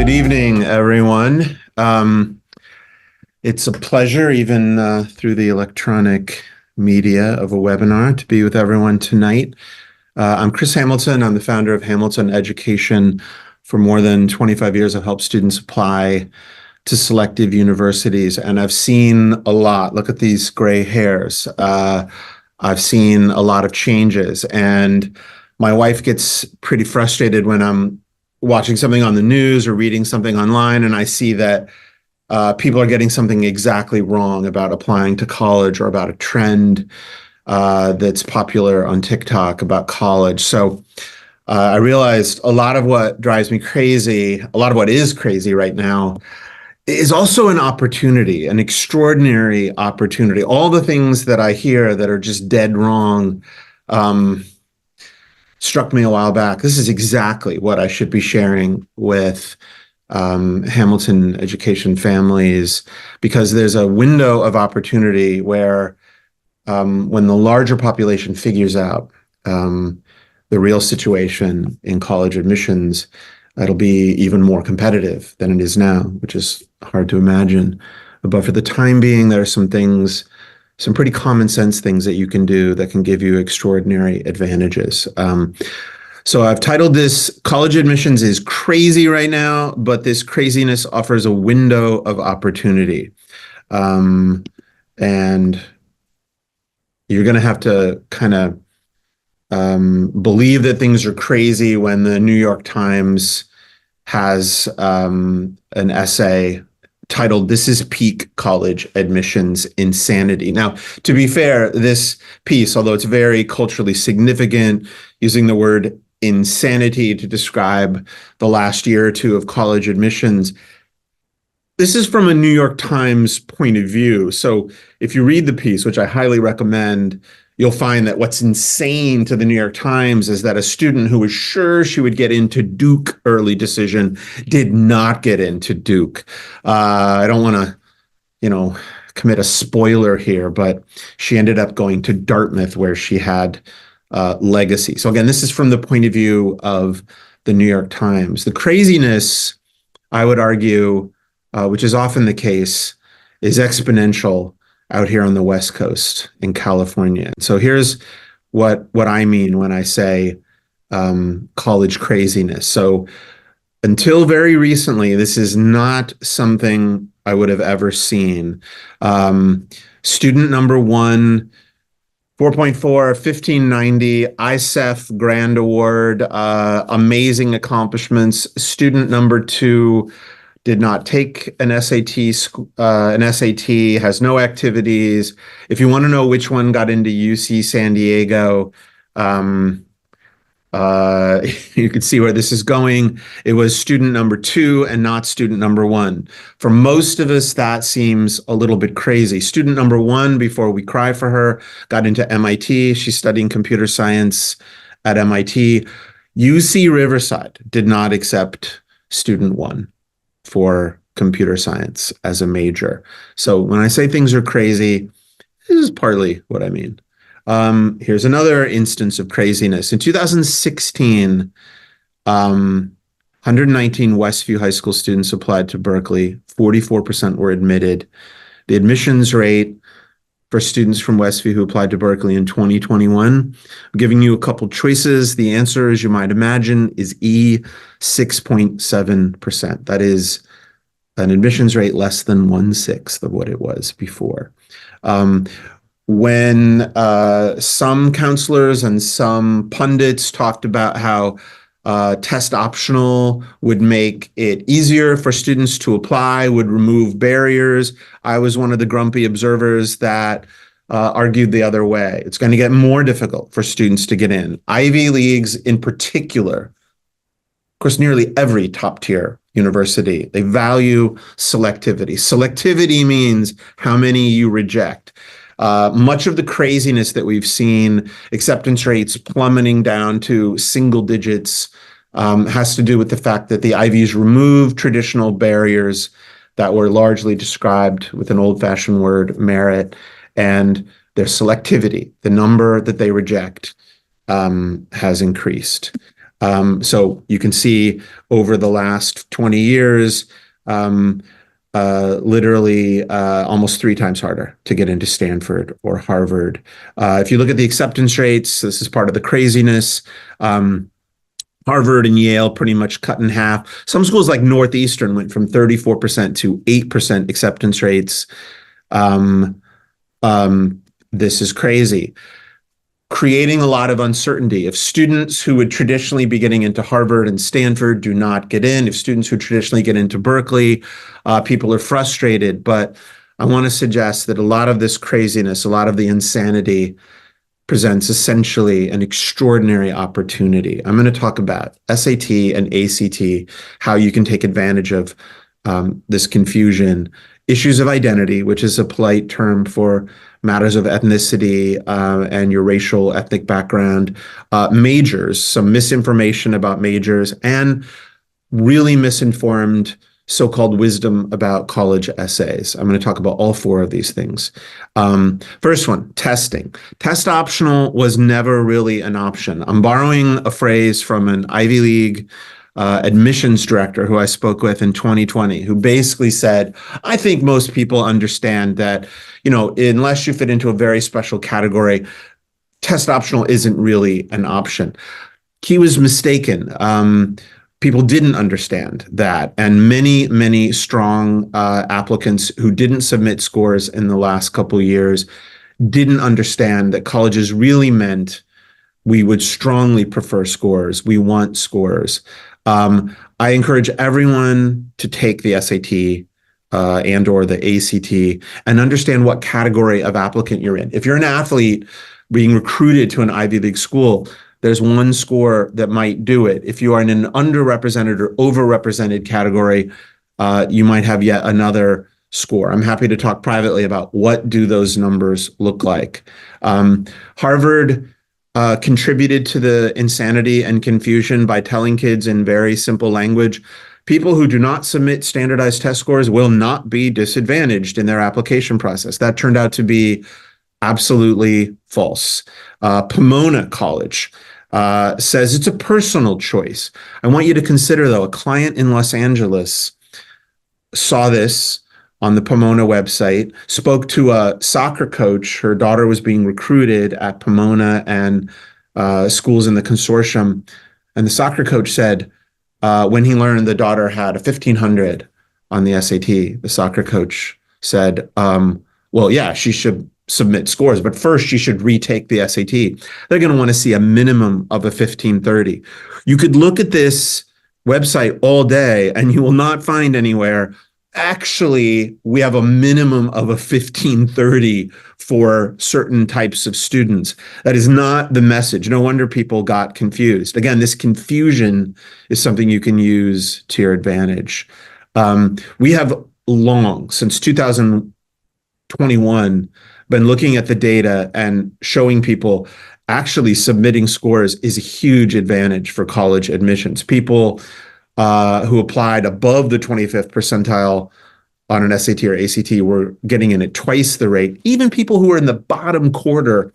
Good evening, everyone. It's a pleasure, even through the electronic media of a webinar, to be with everyone tonight. I'm Chris Hamilton. I'm the founder of Hamilton Education. For more than 25 years, I've helped students apply to selective universities, and I've seen a lot. Look at these gray hairs. I've seen a lot of changes, and my wife gets pretty frustrated when I'm watching something on the news or reading something online, and I see that people are getting something exactly wrong about applying to college or about a trend that's popular on TikTok about college. So I realized a lot of what drives me crazy, a lot of what is crazy right now, is also an opportunity, an extraordinary opportunity. All the things that I hear that are just dead wrong struck me a while back. This is exactly what I should be sharing with Hamilton education families, because there's a window of opportunity where when the larger population figures out the real situation in college admissions, it'll be even more competitive than it is now, which is hard to imagine. But for the time being, there are some things, some pretty common sense things that you can do that can give you extraordinary advantages. So I've titled this, College Admissions is Crazy Right Now, but this craziness offers a window of opportunity. And you're going to have to kind of believe that things are crazy when the New York Times has an essay titled, "This is Peak College Admissions Insanity." Now, to be fair, this piece, although it's very culturally significant, using the word insanity to describe the last year or two of college admissions, this is from a New York Times point of view. So if you read the piece, which I highly recommend, you'll find that what's insane to the New York Times is that a student who was sure she would get into Duke early decision did not get into Duke. I don't want to, commit a spoiler here, but she ended up going to Dartmouth, where she had legacy. So again, this is from the point of view of the New York Times. The craziness, I would argue, which is often the case, is exponential out here on the West Coast in California. So here's what I mean when I say college craziness. So until very recently, this is not something I would have ever seen. Student number one, 4.4, 1590, ICEF Grand Award, amazing accomplishments. Student number two did not take an SAT, has no activities. If you want to know which one got into UC San Diego, you can see where this is going. It was student number two and not student number one. For most of us, that seems a little bit crazy. Student number one, before we cry for her, got into MIT. She's studying computer science at MIT. UC Riverside did not accept student one for computer science as a major. So when I say things are crazy, this is partly what I mean. Here's another instance of craziness. In 2016, 119 Westview High School students applied to Berkeley. 44% were admitted. The admissions rate for students from Westview who applied to Berkeley in 2021, I'm giving you a couple choices. The answer, as you might imagine, is E, 6.7%. That is an admissions rate less than 1/6 of what it was before. When some counselors and some pundits talked about how test optional would make it easier for students to apply, would remove barriers, I was one of the grumpy observers that argued the other way. It's going to get more difficult for students to get in. Ivy Leagues in particular, of course, nearly every top tier university, they value selectivity. Selectivity means how many you reject. Much of the craziness that we've seen, acceptance rates plummeting down to single digits, has to do with the fact that the Ivies removed traditional barriers that were largely described with an old-fashioned word, merit, and their selectivity, the number that they reject, has increased. So you can see over the last 20 years, literally almost 3 times harder to get into Stanford or Harvard. If you look at the acceptance rates, this is part of the craziness. Harvard and Yale pretty much cut in half. Some schools like Northeastern went from 34% to 8% acceptance rates. This is crazy, creating a lot of uncertainty. If students who would traditionally be getting into Harvard and Stanford do not get in, if students who traditionally get into Berkeley, people are frustrated. But I want to suggest that a lot of this craziness, a lot of the insanity presents essentially an extraordinary opportunity. I'm going to talk about SAT and ACT, how you can take advantage of this confusion, issues of identity, which is a polite term for matters of ethnicity and your racial ethnic background, majors, some misinformation about majors, and really misinformed so-called wisdom about college essays. I'm going to talk about all 4 of these things. First one, testing. Test optional was never really an option. I'm borrowing a phrase from an Ivy League admissions director who I spoke with in 2020, who basically said, I think most people understand that, unless you fit into a very special category, test optional isn't really an option. He was mistaken. People didn't understand that. And many, many strong applicants who didn't submit scores in the last couple of years didn't understand that colleges really meant we would strongly prefer scores. We want scores. I encourage everyone to take the SAT and or the ACT and understand what category of applicant you're in. If you're an athlete being recruited to an Ivy League school, there's one score that might do it. If you are in an underrepresented or overrepresented category, you might have yet another score. I'm happy to talk privately about what do those numbers look like. Harvard contributed to the insanity and confusion by telling kids in very simple language, people who do not submit standardized test scores will not be disadvantaged in their application process. That turned out to be absolutely false. Pomona College says it's a personal choice. I want you to consider, though, a client in Los Angeles saw this on the Pomona website, spoke to a soccer coach. Her daughter was being recruited at Pomona and schools in the consortium. And the soccer coach said, when he learned the daughter had a 1,500 on the SAT, the soccer coach said, well, yeah, she should submit scores, but first she should retake the SAT. They're going to want to see a minimum of a 1,530. You could look at this website all day and you will not find anywhere, actually, we have a minimum of a 1,530 for certain types of students. That is not the message. No wonder people got confused. Again, this confusion is something you can use to your advantage. We have long, since 2021, been looking at the data and showing people actually submitting scores is a huge advantage for college admissions. People who applied above the 25th percentile on an SAT or ACT were getting in at twice the rate. Even people who were in the bottom quarter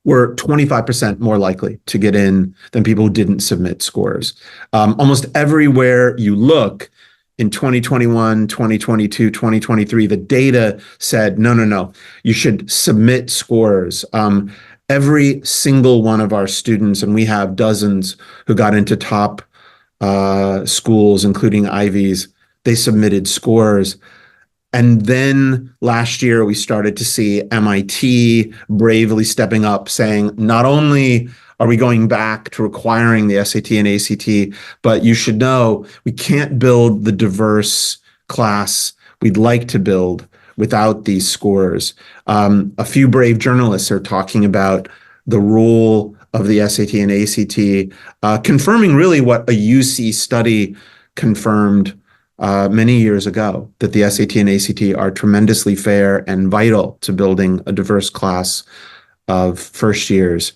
were 25% more likely to get in than people who didn't submit scores. Almost everywhere you look in 2021, 2022, 2023, the data said, no, you should submit scores. Every single one of our students, and we have dozens who got into top schools, including Ivies, they submitted scores. And then last year, we started to see MIT bravely stepping up, saying, not only are we going back to requiring the SAT and ACT, but you should know we can't build the diverse class we'd like to build without these scores. A few brave journalists are talking about the role of the SAT and ACT, confirming really what a UC study confirmed many years ago, that the SAT and ACT are tremendously fair and vital to building a diverse class of first years.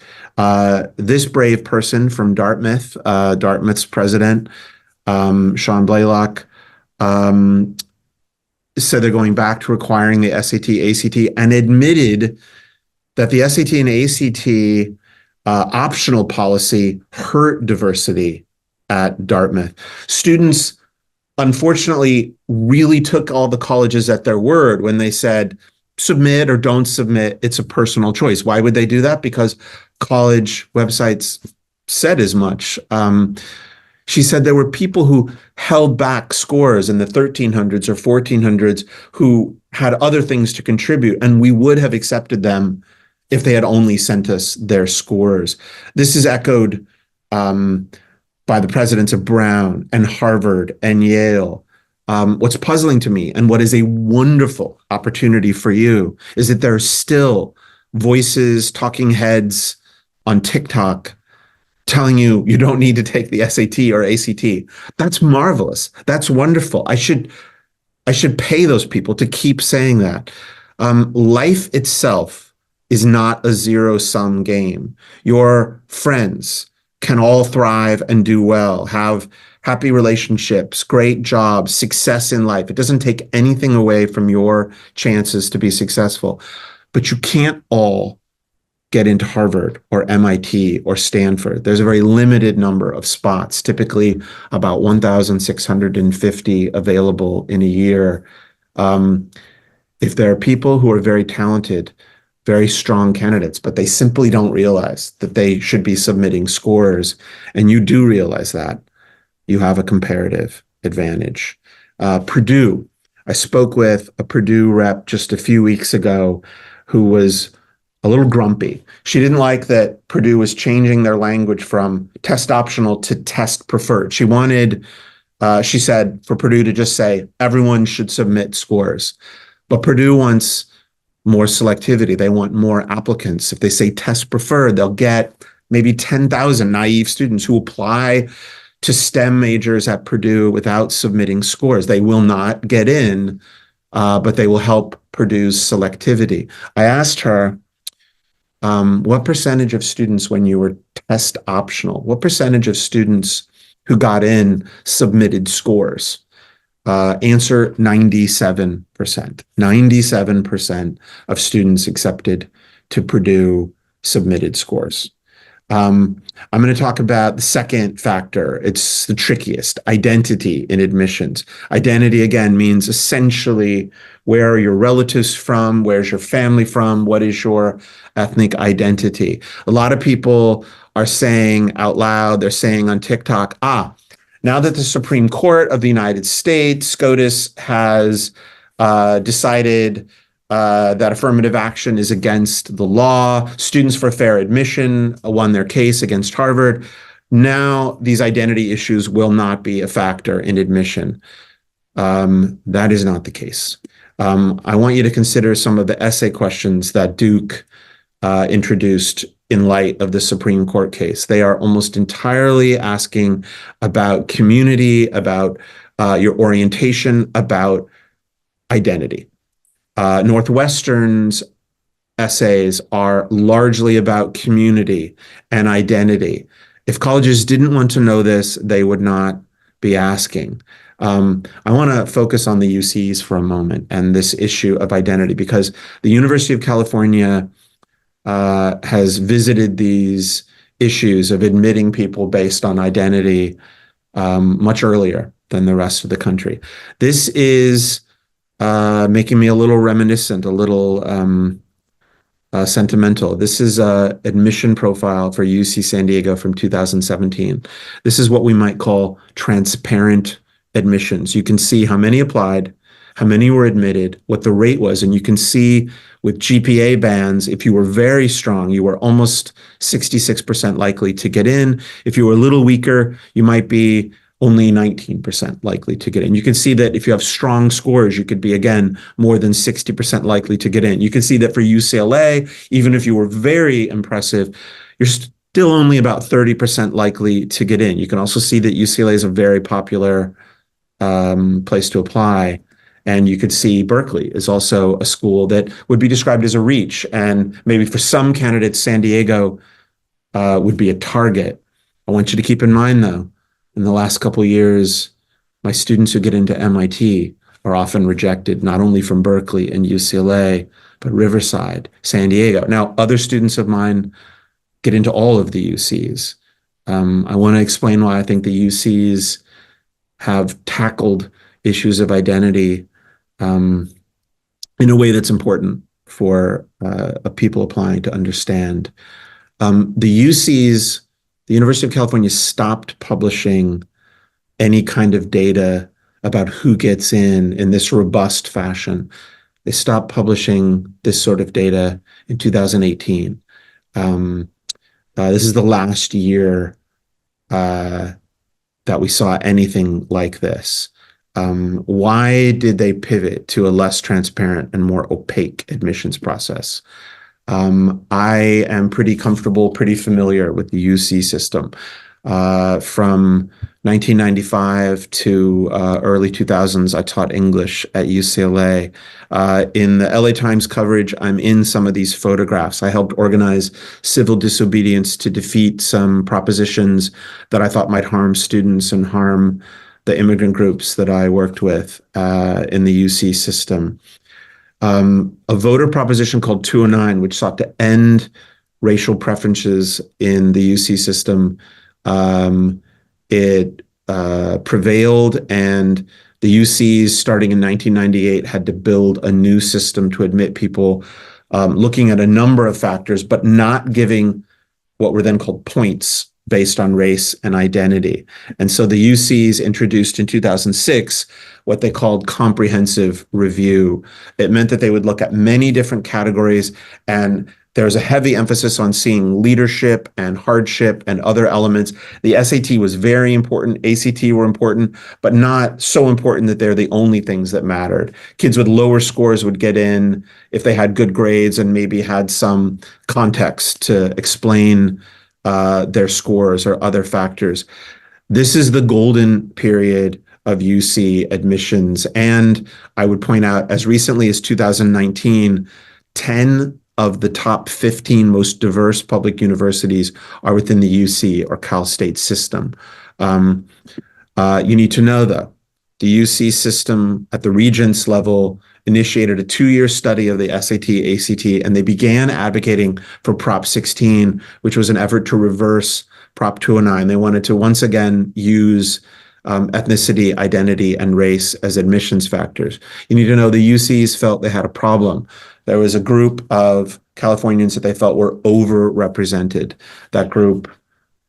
This brave person from Dartmouth, Dartmouth's president, Sean Blaylock, said they're going back to requiring the SAT, ACT, and admitted that the SAT and ACT Optional policy hurt diversity at Dartmouth. Students, unfortunately, really took all the colleges at their word when they said, submit or don't submit. It's a personal choice. Why would they do that? Because college websites said as much. She said there were people who held back scores in the 1300s or 1400s who had other things to contribute, and we would have accepted them if they had only sent us their scores. This is echoed by the presidents of Brown and Harvard and Yale. What's puzzling to me, and what is a wonderful opportunity for you, is that there are still voices, talking heads on TikTok telling you you don't need to take the SAT or ACT. That's marvelous. That's wonderful. I should pay those people to keep saying that. Life itself is not a zero-sum game. Your friends can all thrive and do well, have happy relationships, great jobs, success in life. It doesn't take anything away from your chances to be successful, but you can't all get into Harvard or MIT or Stanford. There's a very limited number of spots, typically about 1,650 available in a year. If there are people who are very talented, very strong candidates, but they simply don't realize that they should be submitting scores, and you do realize that, you have a comparative advantage. Purdue, I spoke with a Purdue rep just a few weeks ago who was a little grumpy. She didn't like that Purdue was changing their language from test optional to test preferred. She wanted, she said, for Purdue to just say, everyone should submit scores. But Purdue wants more selectivity. They want more applicants. If they say test preferred, they'll get maybe 10,000 naive students who apply to STEM majors at Purdue without submitting scores. They will not get in, but they will help Purdue's selectivity. I asked her, what percentage of students, when you were test optional, what percentage of students who got in submitted scores? Answer, 97%. 97% of students accepted to Purdue submitted scores. I'm going to talk about the second factor. It's the trickiest, identity in admissions. Identity, again, means essentially where are your relatives from? Where's your family from? What is your ethnic identity? A lot of people are saying out loud, they're saying on TikTok, now that the Supreme Court of the United States, SCOTUS, has decided that affirmative action is against the law, Students for Fair Admission won their case against Harvard. Now these identity issues will not be a factor in admission. That is not the case. I want you to consider some of the essay questions that Duke introduced in light of the Supreme Court case. They are almost entirely asking about community, about your orientation, about identity. Northwestern's essays are largely about community and identity. If colleges didn't want to know this, they would not be asking. I want to focus on the UCs for a moment and this issue of identity, because the University of California has visited these issues of admitting people based on identity much earlier than the rest of the country. This is making me a little reminiscent, a little sentimental. This is an admission profile for UC San Diego from 2017. This is what we might call transparent admissions. You can see how many applied, how many were admitted, what the rate was, and you can see with GPA bands, if you were very strong, you were almost 66% likely to get in. If you were a little weaker, you might be only 19% likely to get in. You can see that if you have strong scores, you could be, again, more than 60% likely to get in. You can see that for UCLA, even if you were very impressive, you're still only about 30% likely to get in. You can also see that UCLA is a very popular place to apply. And you could see Berkeley is also a school that would be described as a reach. And maybe for some candidates, San Diego would be a target. I want you to keep in mind, though, in the last couple of years, my students who get into MIT are often rejected, not only from Berkeley and UCLA, but Riverside, San Diego. Now, other students of mine get into all of the UCs. I want to explain why I think the UCs have tackled issues of identity in a way that's important for people applying to understand. The UCs, the University of California, stopped publishing any kind of data about who gets in this robust fashion. They stopped publishing this sort of data in 2018. This is the last year that we saw anything like this. Why did they pivot to a less transparent and more opaque admissions process? I am pretty comfortable, pretty familiar with the UC system. From 1995 to early 2000s, I taught English at UCLA. In the LA Times coverage, I'm in some of these photographs. I helped organize civil disobedience to defeat some propositions that I thought might harm students and harm the immigrant groups that I worked with in the UC system. A voter proposition called 209, which sought to end racial preferences in the UC system, it prevailed, and the UCs, starting in 1998, had to build a new system to admit people, looking at a number of factors, but not giving what were then called points based on race and identity. And so the UCs introduced in 2006 what they called comprehensive review. It meant that they would look at many different categories, and there's a heavy emphasis on seeing leadership and hardship and other elements. The SAT was very important, ACT were important, but not so important that they're the only things that mattered. Kids with lower scores would get in if they had good grades and maybe had some context to explain their scores or other factors. This is the golden period of UC admissions. And I would point out, as recently as 2019, 10 of the top 15 most diverse public universities are within the UC or Cal State system. You need to know, though, the UC system at the Regents level initiated a 2-year study of the SAT, ACT, and they began advocating for Prop 16, which was an effort to reverse Prop 209. They wanted to once again use ethnicity, identity, and race as admissions factors. You need to know the UCs felt they had a problem. There was a group of Californians that they felt were overrepresented. That group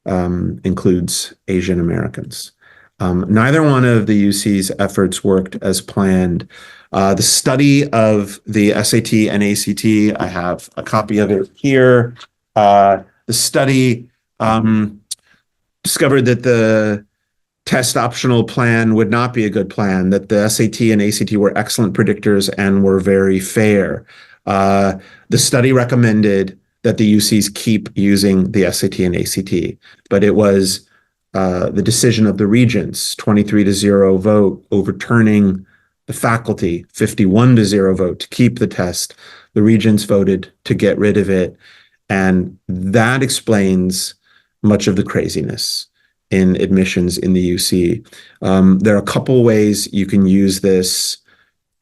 includes Asian Americans. Neither one of the UC's efforts worked as planned. The study of the SAT and ACT, I have a copy of it here. The study discovered that the test optional plan would not be a good plan, that the SAT and ACT were excellent predictors and were very fair. The study recommended that the UCs keep using the SAT and ACT, but it was the decision of the Regents, 23-0 vote, overturning the faculty, 51-0 vote to keep the test. The Regents voted to get rid of it. And that explains much of the craziness in admissions in the UC. There are a couple ways you can use this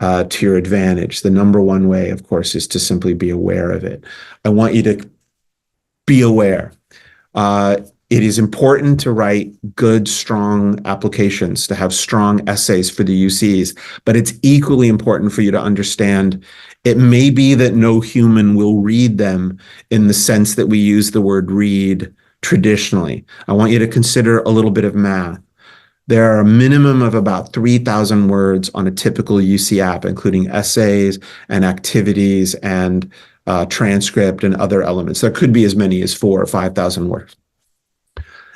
to your advantage. The number one way, of course, is to simply be aware of it. I want you to be aware. It is important to write good, strong applications, to have strong essays for the UCs, but it's equally important for you to understand it may be that no human will read them in the sense that we use the word read traditionally. I want you to consider a little bit of math. There are a minimum of about 3,000 words on a typical UC app, including essays and activities and transcript and other elements. There could be as many as 4,000 or 5,000 words.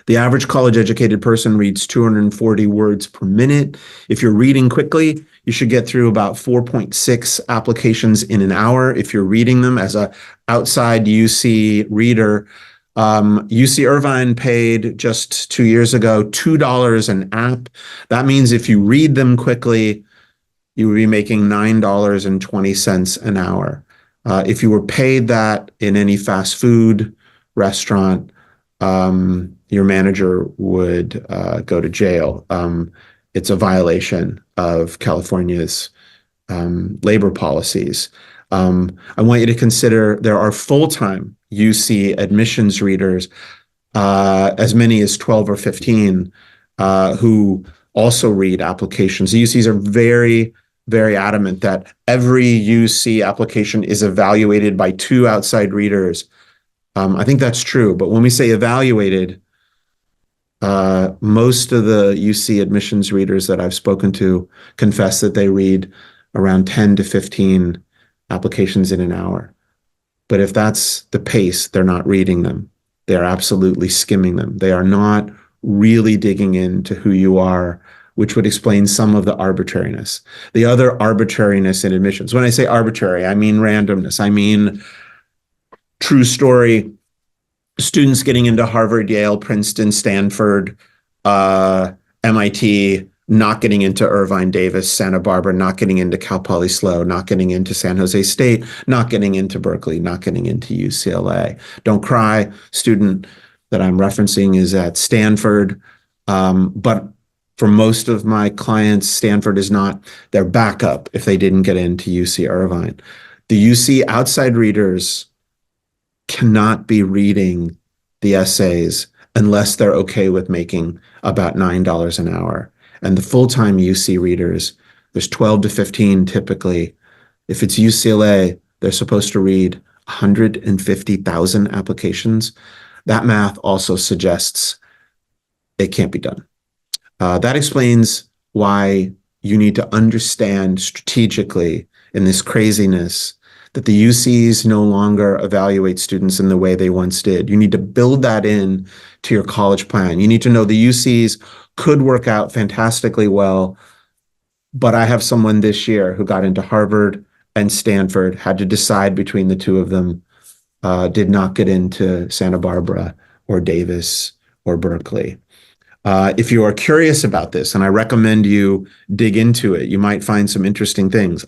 The average college-educated person reads 240 words per minute. If you're reading quickly, you should get through about 4.6 applications in an hour. If you're reading them as an outside UC reader, UC Irvine paid just 2 years ago $2 an app. That means if you read them quickly, you would be making $9.20 an hour. If you were paid that in any fast food restaurant, your manager would go to jail. It's a violation of California's labor policies. I want you to consider there are full-time UC admissions readers, as many as 12 or 15, who also read applications. The UCs are very, very adamant that every UC application is evaluated by 2 outside readers. I think that's true, but when we say evaluated, most of the UC admissions readers that I've spoken to confess that they read around 10 to 15 applications in an hour. But if that's the pace, they're not reading them. They're absolutely skimming them. They are not really digging into who you are, which would explain some of the arbitrariness. The other arbitrariness in admissions, when I say arbitrary, I mean randomness. I mean, true story, students getting into Harvard, Yale, Princeton, Stanford, MIT, not getting into Irvine, Davis, Santa Barbara, not getting into Cal Poly SLO, not getting into San Jose State, not getting into Berkeley, not getting into UCLA. Don't cry. Student that I'm referencing is at Stanford. But for most of my clients, Stanford is not their backup if they didn't get into UC Irvine. The UC outside readers cannot be reading the essays unless they're okay with making about $9 an hour. And the full-time UC readers, there's 12 to 15 typically. If it's UCLA, they're supposed to read 150,000 applications. That math also suggests it can't be done. That explains why you need to understand strategically in this craziness that the UCs no longer evaluate students in the way they once did. You need to build that in to your college plan. You need to know the UCs could work out fantastically well, but I have someone this year who got into Harvard and Stanford, had to decide between the 2 of them, did not get into Santa Barbara or Davis or Berkeley. If you are curious about this, and I recommend you dig into it, you might find some interesting things.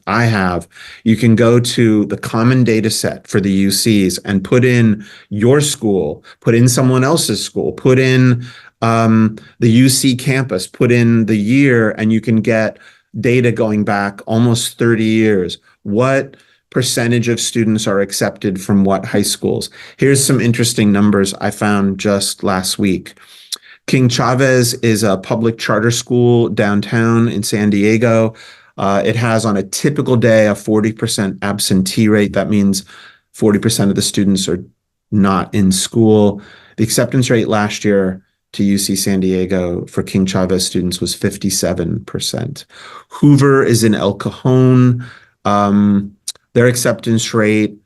You can go to the common data set for the UCs and put in your school, put in someone else's school, put in the UC campus, put in the year, and you can get data going back almost 30 years. What percentage of students are accepted from what high schools? Here's some interesting numbers I found just last week. King Chavez is a public charter school downtown in San Diego. It has on a typical day a 40% absentee rate. That means 40% of the students are not in school. The acceptance rate last year to UC San Diego for King Chavez students was 57%. Hoover is in El Cajon. Their acceptance rate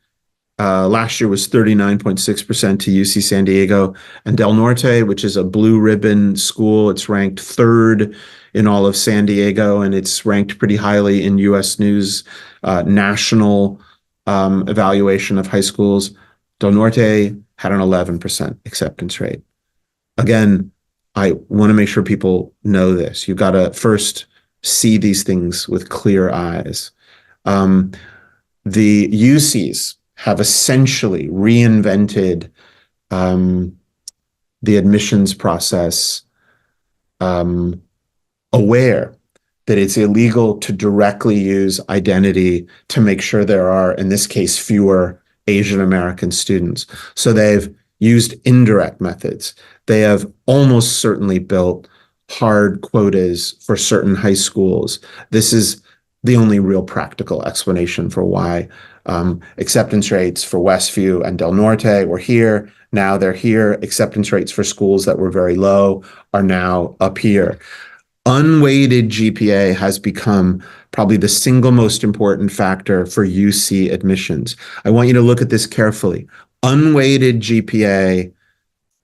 last year was 39.6% to UC San Diego. And Del Norte, which is a blue ribbon school, it's ranked 3rd in all of San Diego, and it's ranked pretty highly in US News national evaluation of high schools. Del Norte had an 11% acceptance rate. Again, I want to make sure people know this. You've got to first see these things with clear eyes. The UCs have essentially reinvented the admissions process, aware that it's illegal to directly use identity to make sure there are, in this case, fewer Asian American students. So they've used indirect methods. They have almost certainly built hard quotas for certain high schools. This is the only real practical explanation for why acceptance rates for Westview and Del Norte were here. Now they're here. Acceptance rates for schools that were very low are now up here. Unweighted GPA has become probably the single most important factor for UC admissions. I want you to look at this carefully. Unweighted GPA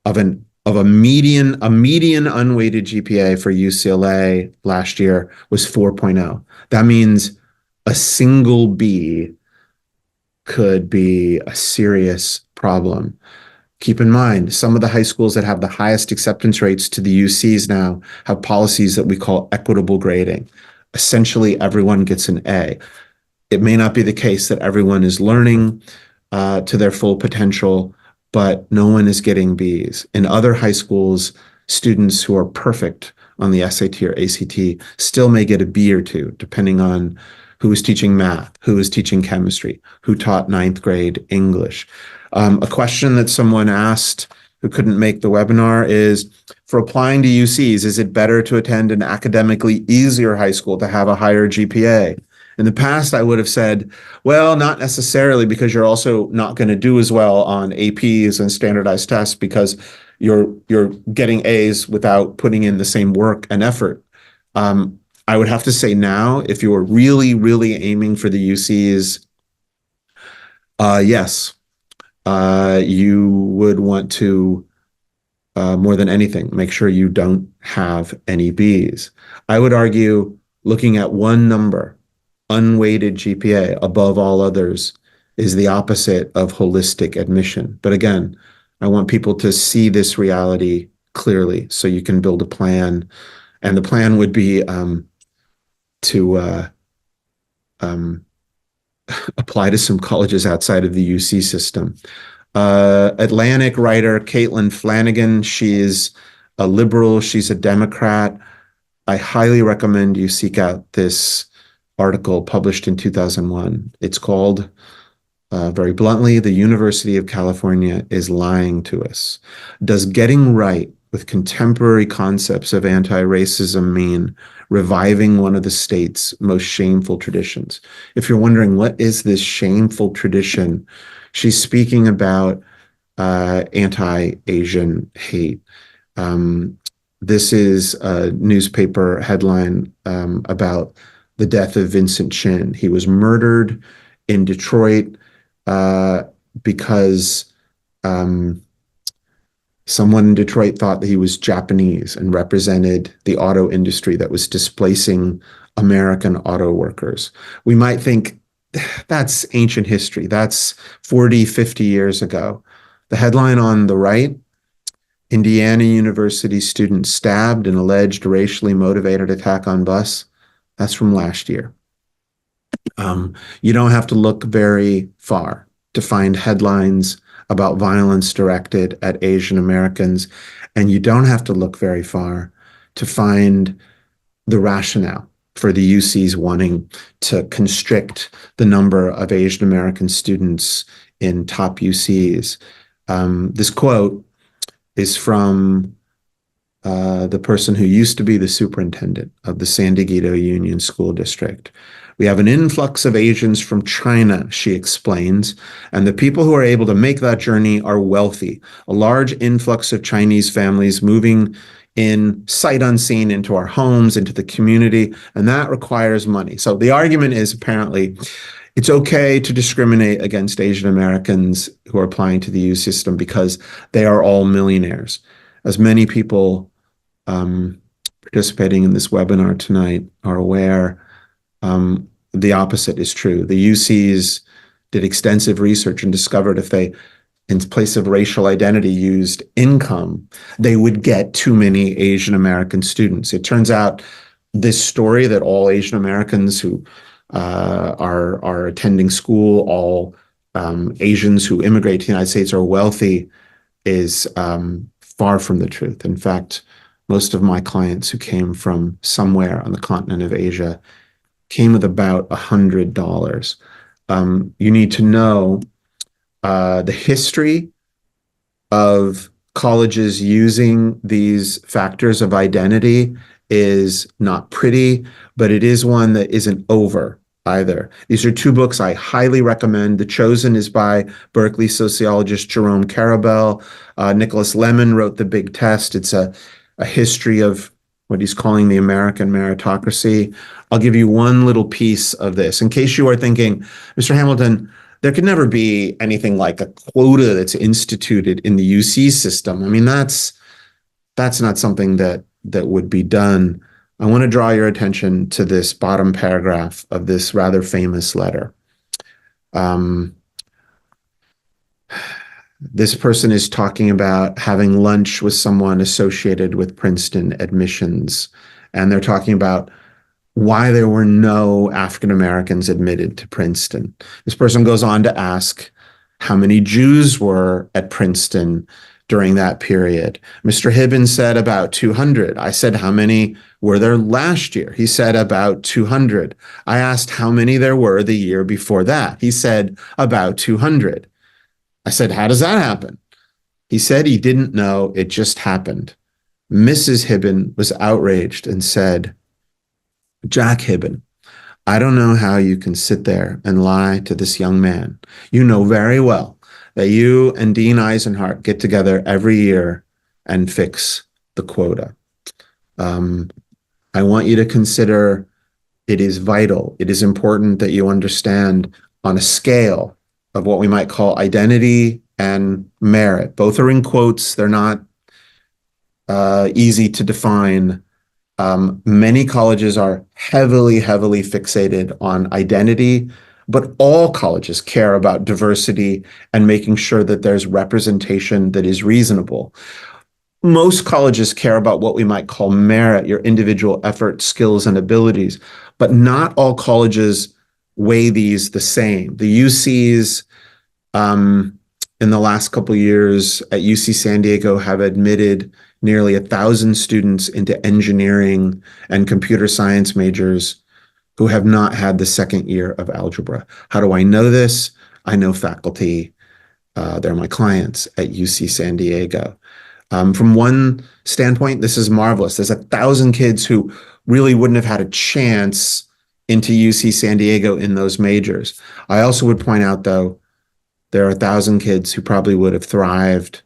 of a median unweighted GPA for UCLA last year was 4.0. That means a single B could be a serious problem. Keep in mind, some of the high schools that have the highest acceptance rates to the UCs now have policies that we call equitable grading. Essentially, everyone gets an A. It may not be the case that everyone is learning to their full potential, but no one is getting Bs. In other high schools, students who are perfect on the SAT or ACT still may get a B or 2, depending on who is teaching math, who is teaching chemistry, who taught 9th grade English. A question that someone asked who couldn't make the webinar is, for applying to UCs, is it better to attend an academically easier high school to have a higher GPA? In the past, I would have said, well, not necessarily, because you're also not going to do as well on APs and standardized tests because you're getting A's without putting in the same work and effort. I would have to say now, if you were really, really aiming for the UCs, yes, you would want to, more than anything, make sure you don't have any Bs. I would argue looking at one number, unweighted GPA above all others, is the opposite of holistic admission. But again, I want people to see this reality clearly so you can build a plan. And the plan would be to apply to some colleges outside of the UC system. Atlantic writer Caitlin Flanagan, she's a liberal, she's a Democrat. I highly recommend you seek out this article published in 2001. It's called, very bluntly, "The University of California is Lying to Us. Does getting right with contemporary concepts of anti-racism mean reviving one of the state's most shameful traditions?" If you're wondering, what is this shameful tradition? She's speaking about anti-Asian hate. This is a newspaper headline about the death of Vincent Chin. He was murdered in Detroit because someone in Detroit thought that he was Japanese and represented the auto industry that was displacing American auto workers. We might think that's ancient history. That's 40, 50 years ago. The headline on the right, Indiana University student stabbed in alleged racially motivated attack on bus. That's from last year. You don't have to look very far to find headlines about violence directed at Asian Americans, and you don't have to look very far to find the rationale for the UCs wanting to constrict the number of Asian American students in top UCs. This quote is from the person who used to be the superintendent of the San Diego Union School District. "We have an influx of Asians from China," she explains, "and the people who are able to make that journey are wealthy. A large influx of Chinese families moving in sight unseen into our homes, into the community, and that requires money." So the argument is apparently it's okay to discriminate against Asian Americans who are applying to the U system because they are all millionaires. As many people participating in this webinar tonight are aware, the opposite is true. The UCs did extensive research and discovered if they, in place of racial identity, used income, they would get too many Asian American students. It turns out this story that all Asian Americans who are attending school, all Asians who immigrate to the United States are wealthy is far from the truth. In fact, most of my clients who came from somewhere on the continent of Asia came with about $100. You need to know the history of colleges using these factors of identity is not pretty, but it is one that isn't over either. These are two books I highly recommend. The Chosen is by Berkeley sociologist Jerome Karabel. Nicholas Lemon wrote The Big Test. It's a history of what he's calling the American meritocracy. I'll give you one little piece of this. In case you are thinking, Mr. Hamilton, there could never be anything like a quota that's instituted in the UC system. I mean, that's not something that would be done. I want to draw your attention to this bottom paragraph of this rather famous letter. This person is talking about having lunch with someone associated with Princeton admissions, and they're talking about why there were no African Americans admitted to Princeton. This person goes on to ask how many Jews were at Princeton during that period. Mr. Hibbins said about 200. I said, how many were there last year? He said about 200. I asked how many there were the year before that. He said about 200. I said, how does that happen? He said he didn't know. It just happened. Mrs. Hibben was outraged and said, Jack Hibben, I don't know how you can sit there and lie to this young man. You know very well that you and Dean Eisenhart get together every year and fix the quota. I want you to consider it is vital. It is important that you understand on a scale of what we might call identity and merit. Both are in quotes. They're not easy to define. Many colleges are heavily fixated on identity, but all colleges care about diversity and making sure that there's representation that is reasonable. Most colleges care about what we might call merit, your individual effort, skills, and abilities, but not all colleges weigh these the same. The UCs in the last couple of years at UC San Diego have admitted nearly 1,000 students into engineering and computer science majors who have not had the second year of algebra. How do I know this? I know faculty. They're my clients at UC San Diego. From one standpoint, this is marvelous. There's 1,000 kids who really wouldn't have had a chance into UC San Diego in those majors. I also would point out, though, there are 1,000 kids who probably would have thrived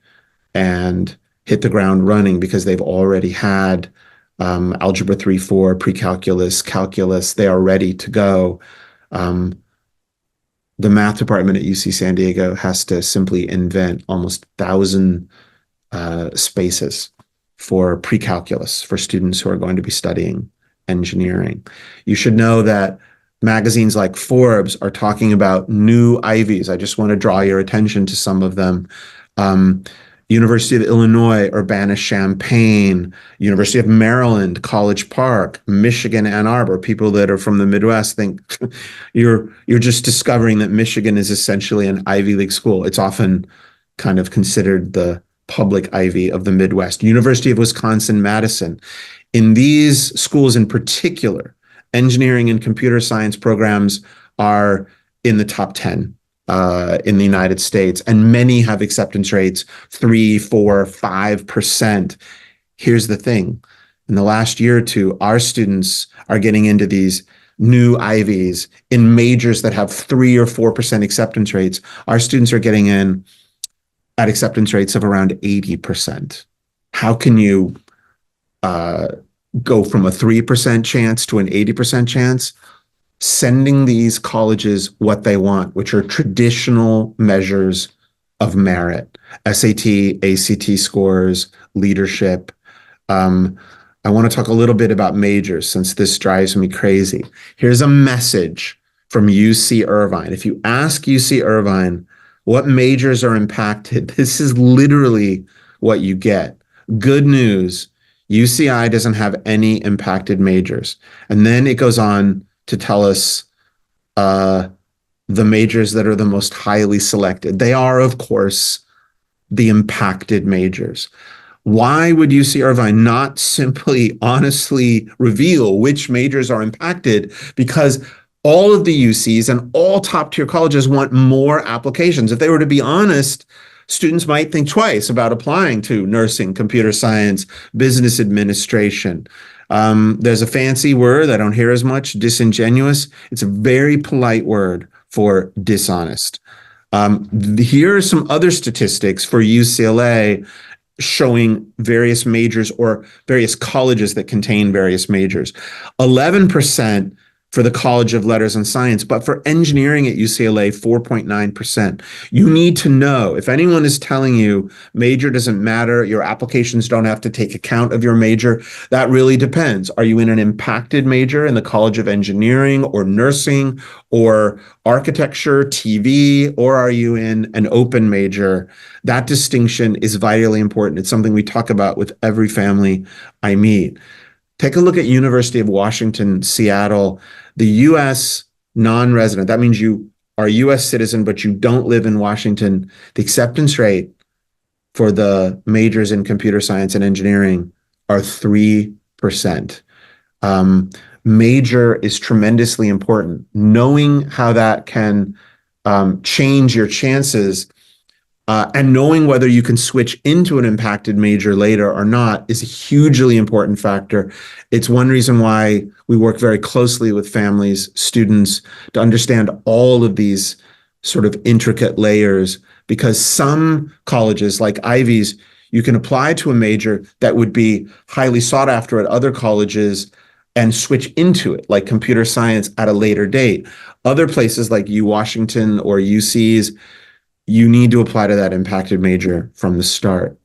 and hit the ground running because they've already had Algebra 3-4, pre-calculus, calculus. They are ready to go. The math department at UC San Diego has to simply invent almost 1,000 spaces for pre-calculus for students who are going to be studying engineering. You should know that magazines like Forbes are talking about new Ivies. I just want to draw your attention to some of them. University of Illinois, Urbana-Champaign, University of Maryland, College Park, Michigan, Ann Arbor. People that are from the Midwest think you're just discovering that Michigan is essentially an Ivy League school. It's often kind of considered the public Ivy of the Midwest. University of Wisconsin-Madison. In these schools in particular, engineering and computer science programs are in the top 10 in the United States, and many have acceptance rates 3, 4, 5%. Here's the thing. In the last year or two, our students are getting into these new Ivies in majors that have 3 or 4% acceptance rates. Our students are getting in at acceptance rates of around 80%. How can you go from a 3% chance to an 80% chance? Sending these colleges what they want, which are traditional measures of merit, SAT, ACT scores, leadership. I want to talk a little bit about majors since this drives me crazy. Here's a message from UC Irvine. If you ask UC Irvine what majors are impacted, this is literally what you get. Good news, UCI doesn't have any impacted majors. And then it goes on to tell us the majors that are the most highly selected. They are, of course, the impacted majors. Why would UC Irvine not simply honestly reveal which majors are impacted? Because all of the UCs and all top-tier colleges want more applications. If they were to be honest, students might think twice about applying to nursing, computer science, business administration. There's a fancy word I don't hear as much, disingenuous. It's a very polite word for dishonest. Here are some other statistics for UCLA showing various majors or various colleges that contain various majors. 11% for the College of Letters and Science, but for engineering at UCLA, 4.9%. You need to know, if anyone is telling you major doesn't matter, your applications don't have to take account of your major, that really depends. Are you in an impacted major in the College of Engineering or nursing or architecture, TV, or are you in an open major? That distinction is vitally important. It's something we talk about with every family I meet. Take a look at University of Washington, Seattle. The U.S. non-resident, that means you are a U.S. citizen, but you don't live in Washington. The acceptance rate for the majors in computer science and engineering are 3%. Major is tremendously important. Knowing how that can change your chances And knowing whether you can switch into an impacted major later or not is a hugely important factor. It's one reason why we work very closely with families, students, to understand all of these sort of intricate layers, because some colleges, like Ivy's, you can apply to a major that would be highly sought after at other colleges and switch into it, like computer science, at a later date. Other places like UWashington or UC's, you need to apply to that impacted major from the start.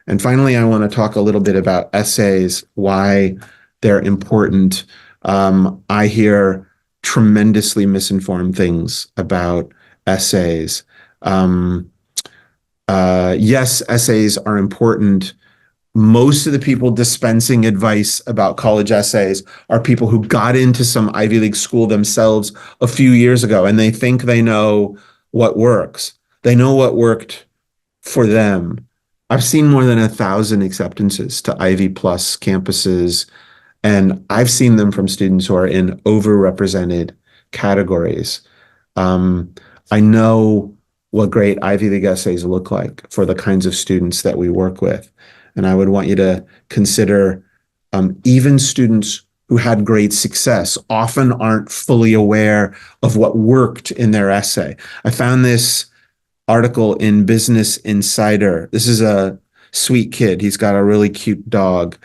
And finally, I want to talk a little bit about essays, why they're important. I hear tremendously misinformed things about essays. Yes, essays are important. Most of the people dispensing advice about college essays are people who got into some Ivy League school themselves a few years ago, and they think they know what works. They know what worked for them. I've seen more than 1,000 acceptances to Ivy Plus campuses, and I've seen them from students who are in overrepresented categories. I know what great Ivy League essays look like for the kinds of students that we work with. And I would want you to consider even students who had great success often aren't fully aware of what worked in their essay. I found this article in Business Insider. This is a sweet kid. He's got a really cute dog.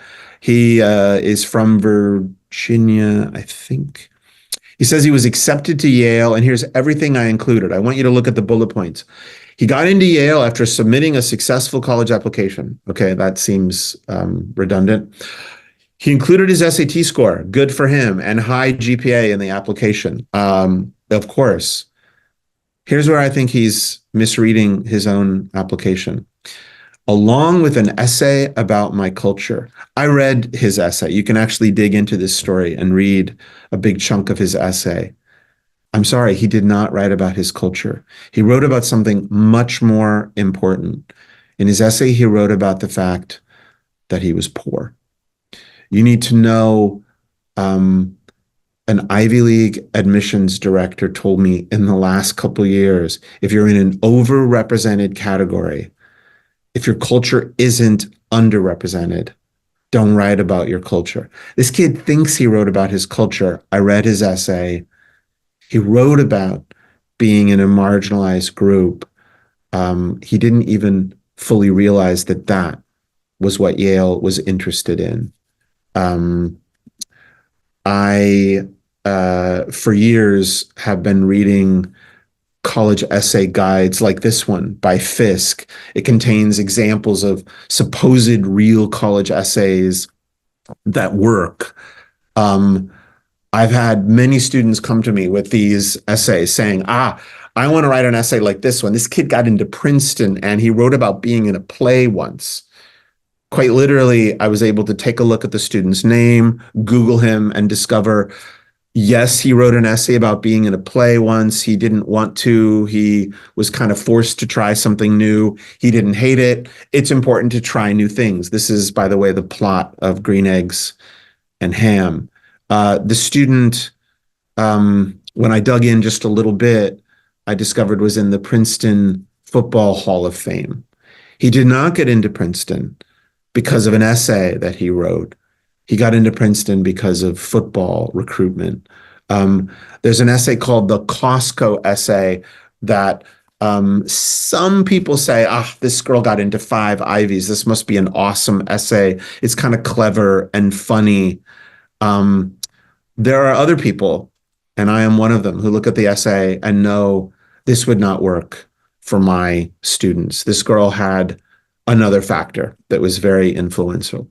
He is from Virginia, I think. He says he was accepted to Yale, and here's everything I included. I want you to look at the bullet points. He got into Yale after submitting a successful college application. Okay, that seems redundant. He included his SAT score, good for him, and high GPA in the application. Of course. Here's where I think he's misreading his own application. Along with an essay about my culture. I read his essay. You can actually dig into this story and read a big chunk of his essay. I'm sorry, he did not write about his culture. He wrote about something much more important. In his essay, he wrote about the fact that he was poor. You need to know, an Ivy League admissions director told me in the last couple of years, if you're in an overrepresented category, if your culture isn't underrepresented, don't write about your culture. This kid thinks he wrote about his culture. I read his essay. He wrote about being in a marginalized group. He didn't even fully realize that that was what Yale was interested in. I, for years, have been reading college essay guides like this one by Fisk. It contains examples of supposed real college essays that work. I've had many students come to me with these essays saying, I want to write an essay like this one. This kid got into Princeton and he wrote about being in a play once. Quite literally, I was able to take a look at the student's name, Google him, and discover, yes, he wrote an essay about being in a play once. He didn't want to. He was kind of forced to try something new. He didn't hate it. It's important to try new things. This is, by the way, the plot of Green Eggs and Ham. The student, when I dug in just a little bit, I discovered was in the Princeton Football Hall of Fame. He did not get into Princeton because of an essay that he wrote. He got into Princeton because of football recruitment. There's an essay called the Costco essay that some people say, this girl got into 5 Ivies. This must be an awesome essay. It's kind of clever and funny. There are other people, and I am one of them, who look at the essay and know this would not work for my students. This girl had another factor that was very influential.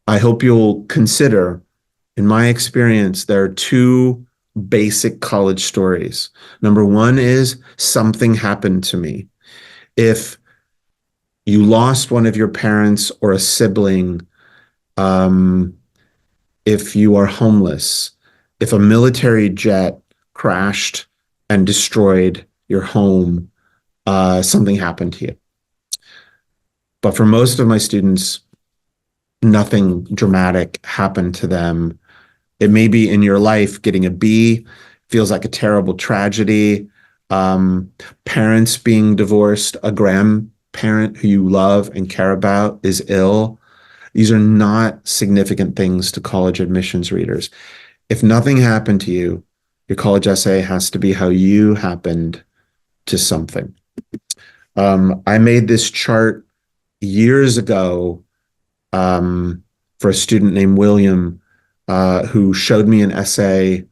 I hope you'll consider, in my experience, there are 2 basic college stories. Number 1 is something happened to me. If you lost one of your parents or a sibling, if you are homeless, if a military jet crashed and destroyed your home, something happened to you. But for most of my students, nothing dramatic happened to them. It may be in your life getting a B feels like a terrible tragedy. parents being divorced, a grandparent who you love and care about is ill. These are not significant things to college admissions readers. If nothing happened to you, your college essay has to be how you happened to something. I made this chart years ago for a student named William, who showed me an essay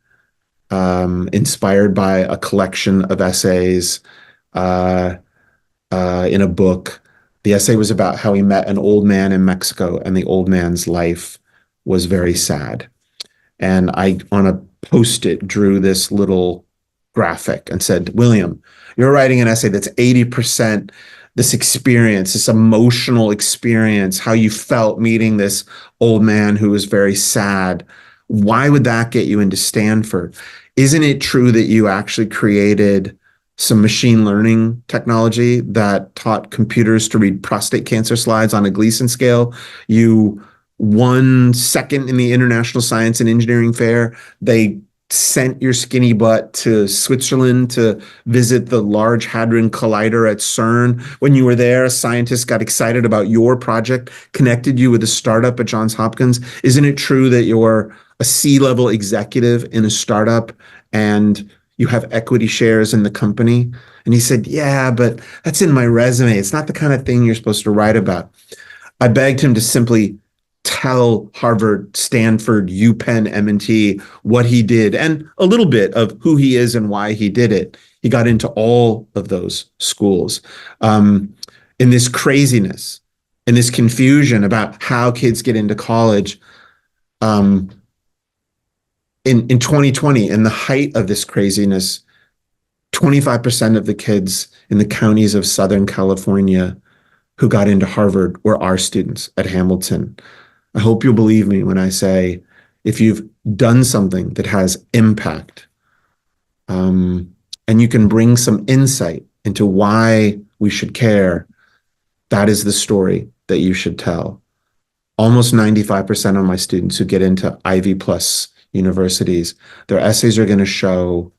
inspired by a collection of essays in a book. The essay was about how he met an old man in Mexico, and the old man's life was very sad. And I, on a post-it, drew this little graphic and said, William, you're writing an essay that's 80% this experience, this emotional experience, how you felt meeting this old man who was very sad. Why would that get you into Stanford? Isn't it true that you actually created some machine learning technology that taught computers to read prostate cancer slides on a Gleason scale? You won second in the International Science and Engineering Fair. They sent your skinny butt to Switzerland to visit the Large Hadron Collider at CERN. When you were there, a scientist got excited about your project, connected you with a startup at Johns Hopkins. Isn't it true that you're a C-level executive in a startup and you have equity shares in the company? And he said, yeah, but that's in my resume. It's not the kind of thing you're supposed to write about. I begged him to simply tell Harvard, Stanford, UPenn, M&T what he did and a little bit of who he is and why he did it. He got into all of those schools. In this craziness, in this confusion about how kids get into college, in 2020, in the height of this craziness, 25% of the kids in the counties of Southern California who got into Harvard were our students at Hamilton. I hope you'll believe me when I say, if you've done something that has impact, and you can bring some insight into why we should care, that is the story that you should tell. Almost 95% of my students who get into Ivy Plus universities, their essays are going to show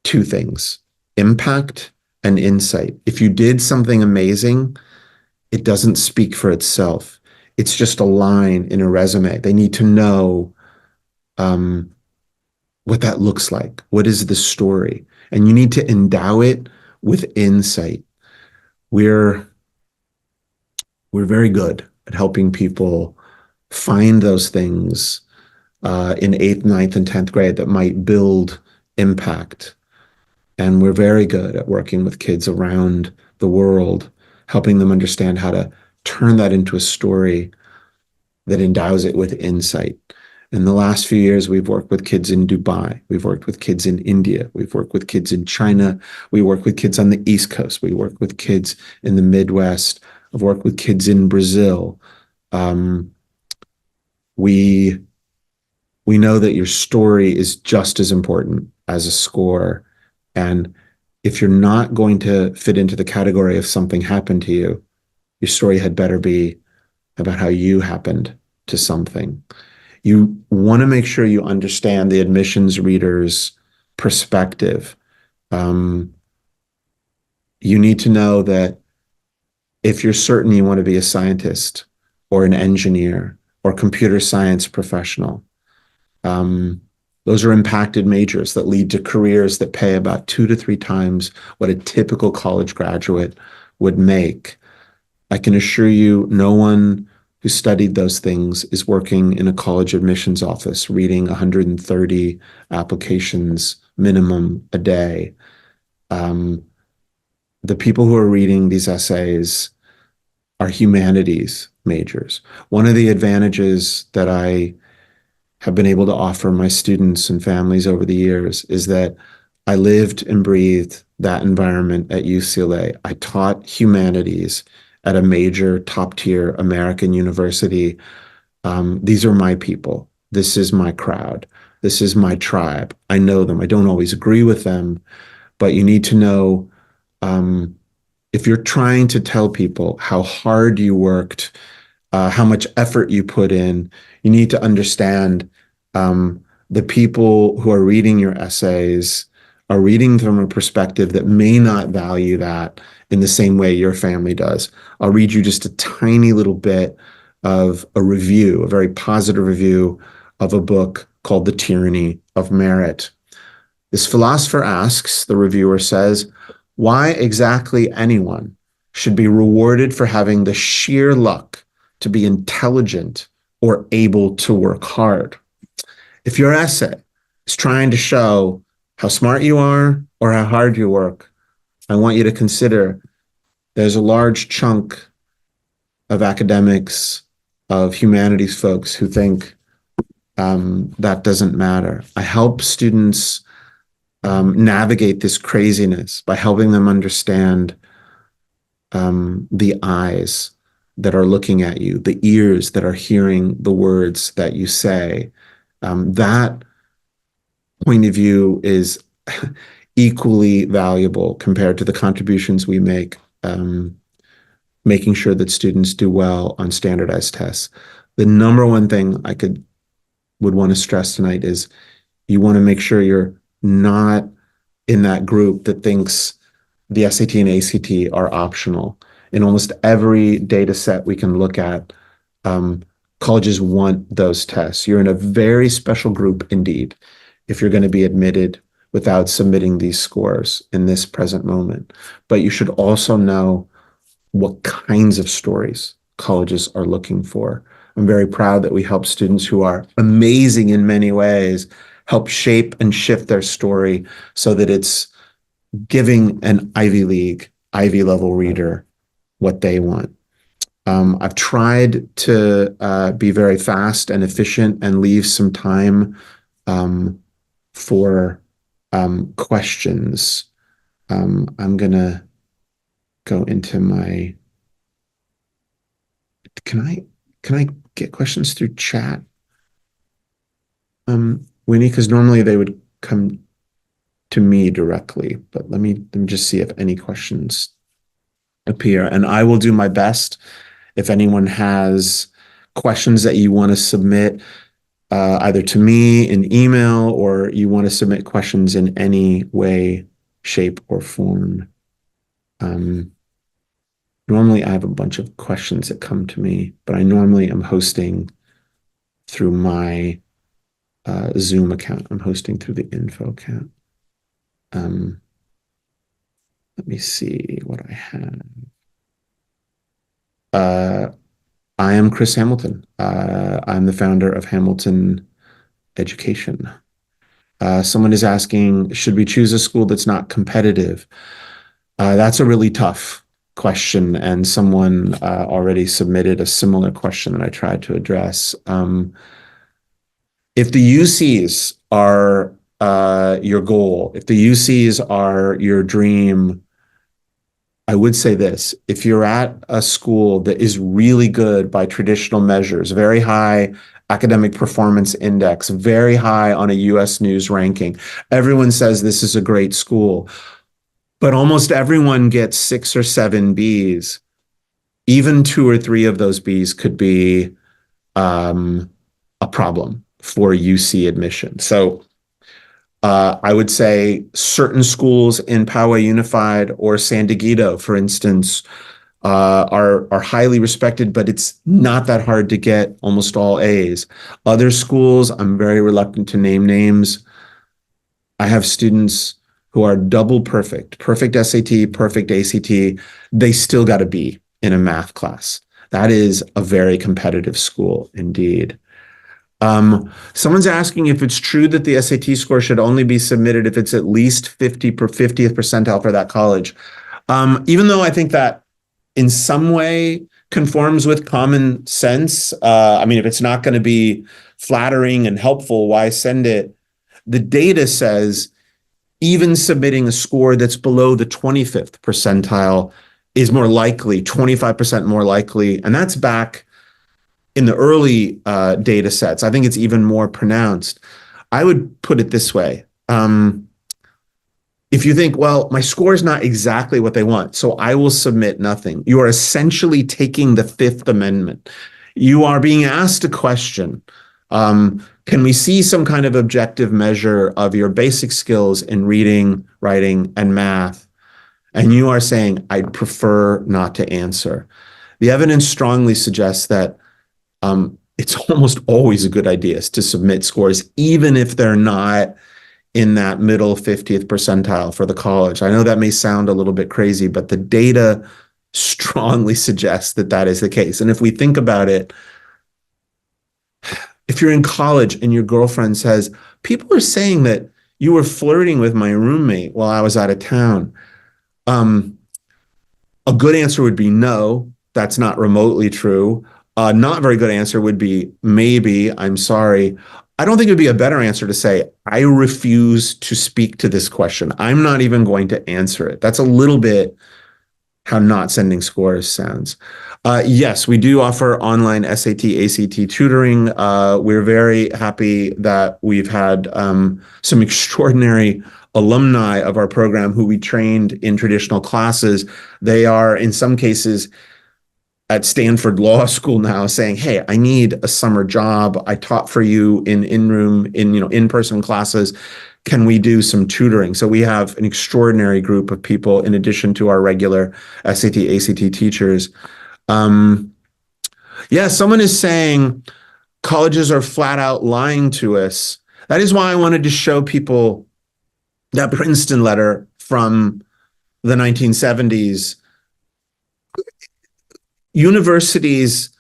two things: impact and insight. If you did something amazing, it doesn't speak for itself. It's just a line in a resume. They need to know what that looks like. What is the story? And you need to endow it with insight. We're very good at helping people find those things in 8th, 9th, and 10th grade that might build impact. And we're very good at working with kids around the world, helping them understand how to turn that into a story that endows it with insight. In the last few years, we've worked with kids in Dubai. We've worked with kids in India. We've worked with kids in China. We work with kids on the East Coast. We work with kids in the Midwest. I've worked with kids in Brazil. We know that your story is just as important as a score. And if you're not going to fit into the category of something happened to you, your story had better be about how you happened to something. You want to make sure you understand the admissions reader's perspective. You need to know that if you're certain you want to be a scientist or an engineer or computer science professional, those are impacted majors that lead to careers that pay about 2 to 3 times what a typical college graduate would make. I can assure you, no one who studied those things is working in a college admissions office reading 130 applications minimum a day. The people who are reading these essays are humanities majors. One of the advantages that I have been able to offer my students and families over the years is that I lived and breathed that environment at UCLA. I taught humanities at a major top-tier American university. These are my people. This is my crowd. This is my tribe. I know them. I don't always agree with them, but you need to know, if you're trying to tell people how hard you worked, how much effort you put in, you need to understand the people who are reading your essays are reading from a perspective that may not value that in the same way your family does. I'll read you just a tiny little bit of a review, a very positive review of a book called The Tyranny of Merit. This philosopher asks, the reviewer says, why exactly anyone should be rewarded for having the sheer luck to be intelligent or able to work hard. If your essay is trying to show how smart you are or how hard you work, I want you to consider there's a large chunk of academics, of humanities folks who think that doesn't matter. I help students navigate this craziness by helping them understand the eyes that are looking at you, the ears that are hearing the words that you say. That point of view is equally valuable compared to the contributions we make, making sure that students do well on standardized tests. The number one thing I would want to stress tonight is you want to make sure you're not in that group that thinks the SAT and ACT are optional. In almost every data set we can look at, colleges want those tests. You're in a very special group indeed if you're going to be admitted without submitting these scores in this present moment. But you should also know what kinds of stories colleges are looking for. I'm very proud that we help students who are amazing in many ways help shape and shift their story so that it's giving an Ivy League, Ivy level reader what they want. I've tried to be very fast and efficient and leave some time for questions. I'm gonna go into my, can I get questions through chat? Winnie, because normally they would come to me directly, but let me just see if any questions appear, and I will do my best. If anyone has questions that you want to submit, either to me in email or you want to submit questions in any way, shape, or form. Normally I have a bunch of questions that come to me, but I normally am hosting through my Zoom account. I'm hosting through the info account. Let me see what I have. I am Chris Hamilton. I'm the founder of Hamilton Education. Someone is asking, should we choose a school that's not competitive? That's a really tough question, and someone already submitted a similar question that I tried to address. If the UCs are your goal, if the UCs are your dream, I would say this: if you're at a school that is really good by traditional measures, very high academic performance index, very high on a US News ranking, everyone says this is a great school, but almost everyone gets 6 or 7 Bs. Even 2 or 3 of those Bs could be a problem for UC admission. So I would say certain schools in Poway Unified or San Diego, for instance, are highly respected, but it's not that hard to get almost all A's. Other schools, I'm very reluctant to name names. I have students who are double perfect SAT, perfect ACT. They still got a B in a math class. That is a very competitive school indeed. Someone's asking if it's true that the SAT score should only be submitted if it's at least 50th percentile for that college. Even though I think that in some way conforms with common sense, I mean, if it's not going to be flattering and helpful, why send it? The data says even submitting a score that's below the 25th percentile is more likely, 25% more likely, and that's back in the early data sets. I think it's even more pronounced. I would put it this way. If you think, well, my score is not exactly what they want, so I will submit nothing, you are essentially taking the Fifth Amendment. You are being asked a question Can we see some kind of objective measure of your basic skills in reading, writing, and math? And you are saying, I'd prefer not to answer. The evidence strongly suggests that it's almost always a good idea to submit scores, even if they're not in that middle 50th percentile for the college. I know that may sound a little bit crazy, but the data strongly suggests that that is the case. And if we think about it, if you're in college and your girlfriend says, people are saying that you were flirting with my roommate while I was out of town, a good answer would be no, that's not remotely true. Not very good answer would be maybe, I'm sorry. I don't think it would be a better answer to say, I refuse to speak to this question. I'm not even going to answer it. That's a little bit how not sending scores sounds. Yes, we do offer online SAT, ACT tutoring. We're very happy that we've had some extraordinary alumni of our program who we trained in traditional classes. They are, in some cases, at Stanford Law School now saying, hey, I need a summer job. I taught for you in in-person classes. Can we do some tutoring? So we have an extraordinary group of people in addition to our regular SAT, ACT teachers. Yeah, someone is saying colleges are flat out lying to us. That is why I wanted to show people that Princeton letter from the 1970s. Universities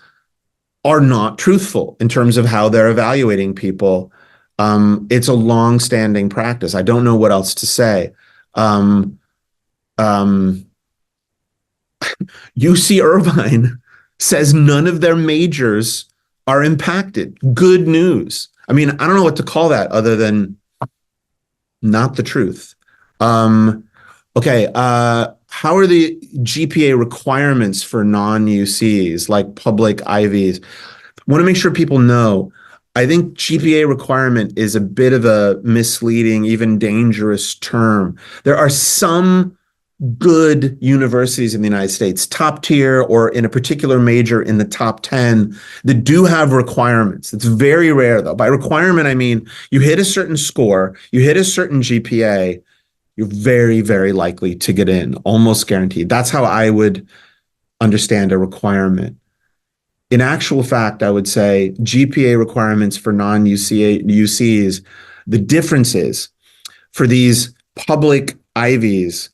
are not truthful in terms of how they're evaluating people. It's a long-standing practice. I don't know what else to say. UC Irvine says none of their majors are impacted. Good news. I mean, I don't know what to call that other than not the truth. Okay, how are the GPA requirements for non-UCs, like public Ivies? I want to make sure people know, I think GPA requirement is a bit of a misleading, even dangerous term. There are some good universities in the United States, top tier or in a particular major in the top 10, that do have requirements. It's very rare, though. By requirement, I mean you hit a certain score, you hit a certain GPA, you're very, very likely to get in, almost guaranteed. That's how I would understand a requirement. In actual fact, I would say GPA requirements for non-UCs, the difference is for these public Ivies,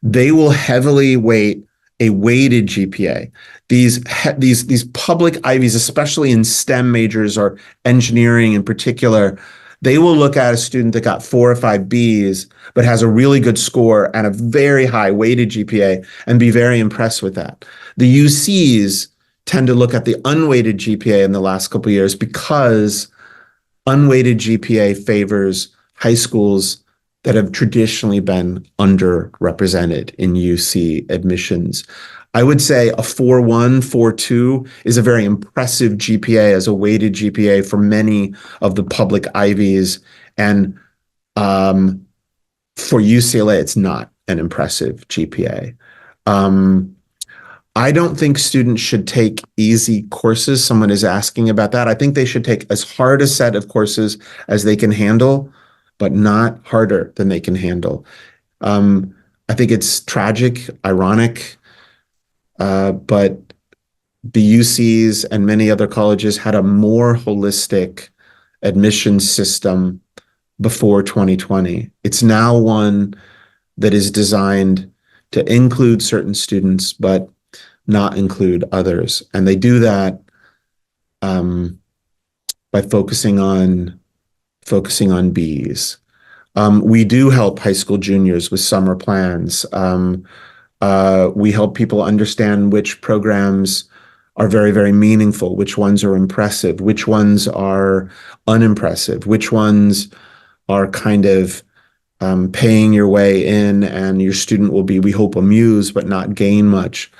they will heavily weight a weighted GPA. These public Ivies, especially in STEM majors or engineering in particular, they will look at a student that got 4 or 5 Bs, but has a really good score and a very high weighted GPA and be very impressed with that. The UCs tend to look at the unweighted GPA in the last couple of years because unweighted GPA favors high schools that have traditionally been underrepresented in UC admissions. I would say a 4.1, 4.2 is a very impressive GPA as a weighted GPA for many of the public Ivies. And for UCLA, it's not an impressive GPA. I don't think students should take easy courses. Someone is asking about that. I think they should take as hard a set of courses as they can handle, but not harder than they can handle. I think it's tragic, ironic, but the UCs and many other colleges had a more holistic admissions system before 2020. It's now one that is designed to include certain students, but not include others. And they do that by focusing on Bs. We do help high school juniors with summer plans. We help people understand which programs are very, very meaningful, which ones are impressive, which ones are unimpressive, which ones are kind of paying your way in and your student will be, we hope, amused but not gain much.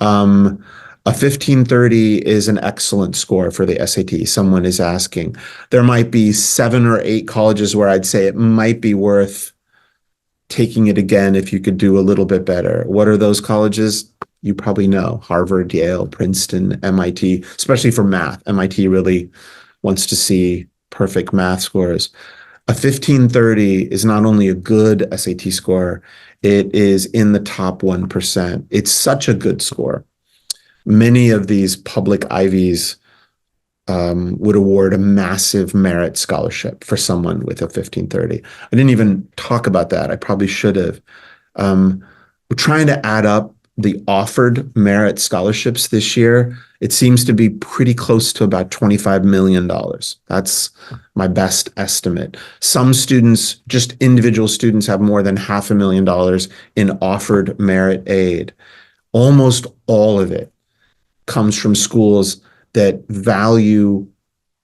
A 1530 is an excellent score for the SAT. Someone is asking. There might be 7 or 8 colleges where I'd say it might be worth taking it again if you could do a little bit better. What are those colleges? You probably know: Harvard, Yale, Princeton, MIT, especially for math. MIT really wants to see perfect math scores. A 1530 is not only a good SAT score, it is in the top 1%. It's such a good score. Many of these public Ivies would award a massive merit scholarship for someone with a 1530. I didn't even talk about that. I probably should have. We're trying to add up the offered merit scholarships this year. It seems to be pretty close to about $25 million. That's my best estimate. Some students, just individual students, have more than $500,000 in offered merit aid. Almost all of it comes from schools that value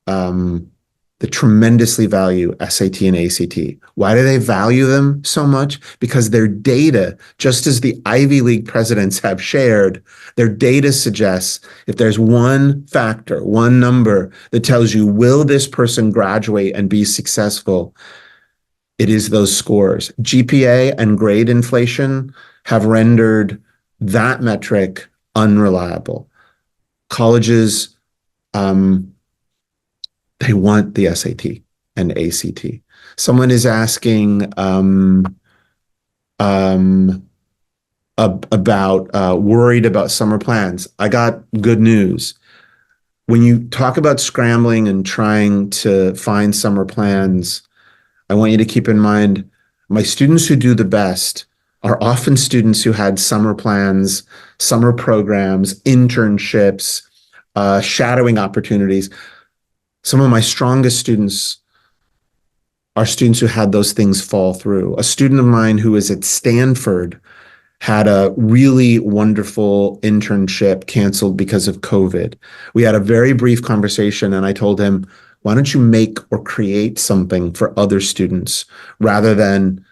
that tremendously value SAT and ACT. Why do they value them so much? Because their data, just as the Ivy League presidents have shared, their data suggests if there's one factor, one number that tells you, will this person graduate and be successful? It is those scores. GPA and grade inflation have rendered that metric unreliable. Colleges, they want the SAT and ACT. Someone is asking about worried about summer plans. I got good news. When you talk about scrambling and trying to find summer plans, I want you to keep in mind, my students who do the best are often students who had summer plans, summer programs, internships, shadowing opportunities. Some of my strongest students are students who had those things fall through. A student of mine who is at Stanford had a really wonderful internship canceled because of COVID. We had a very brief conversation and I told him, why don't you make or create something for other students rather than,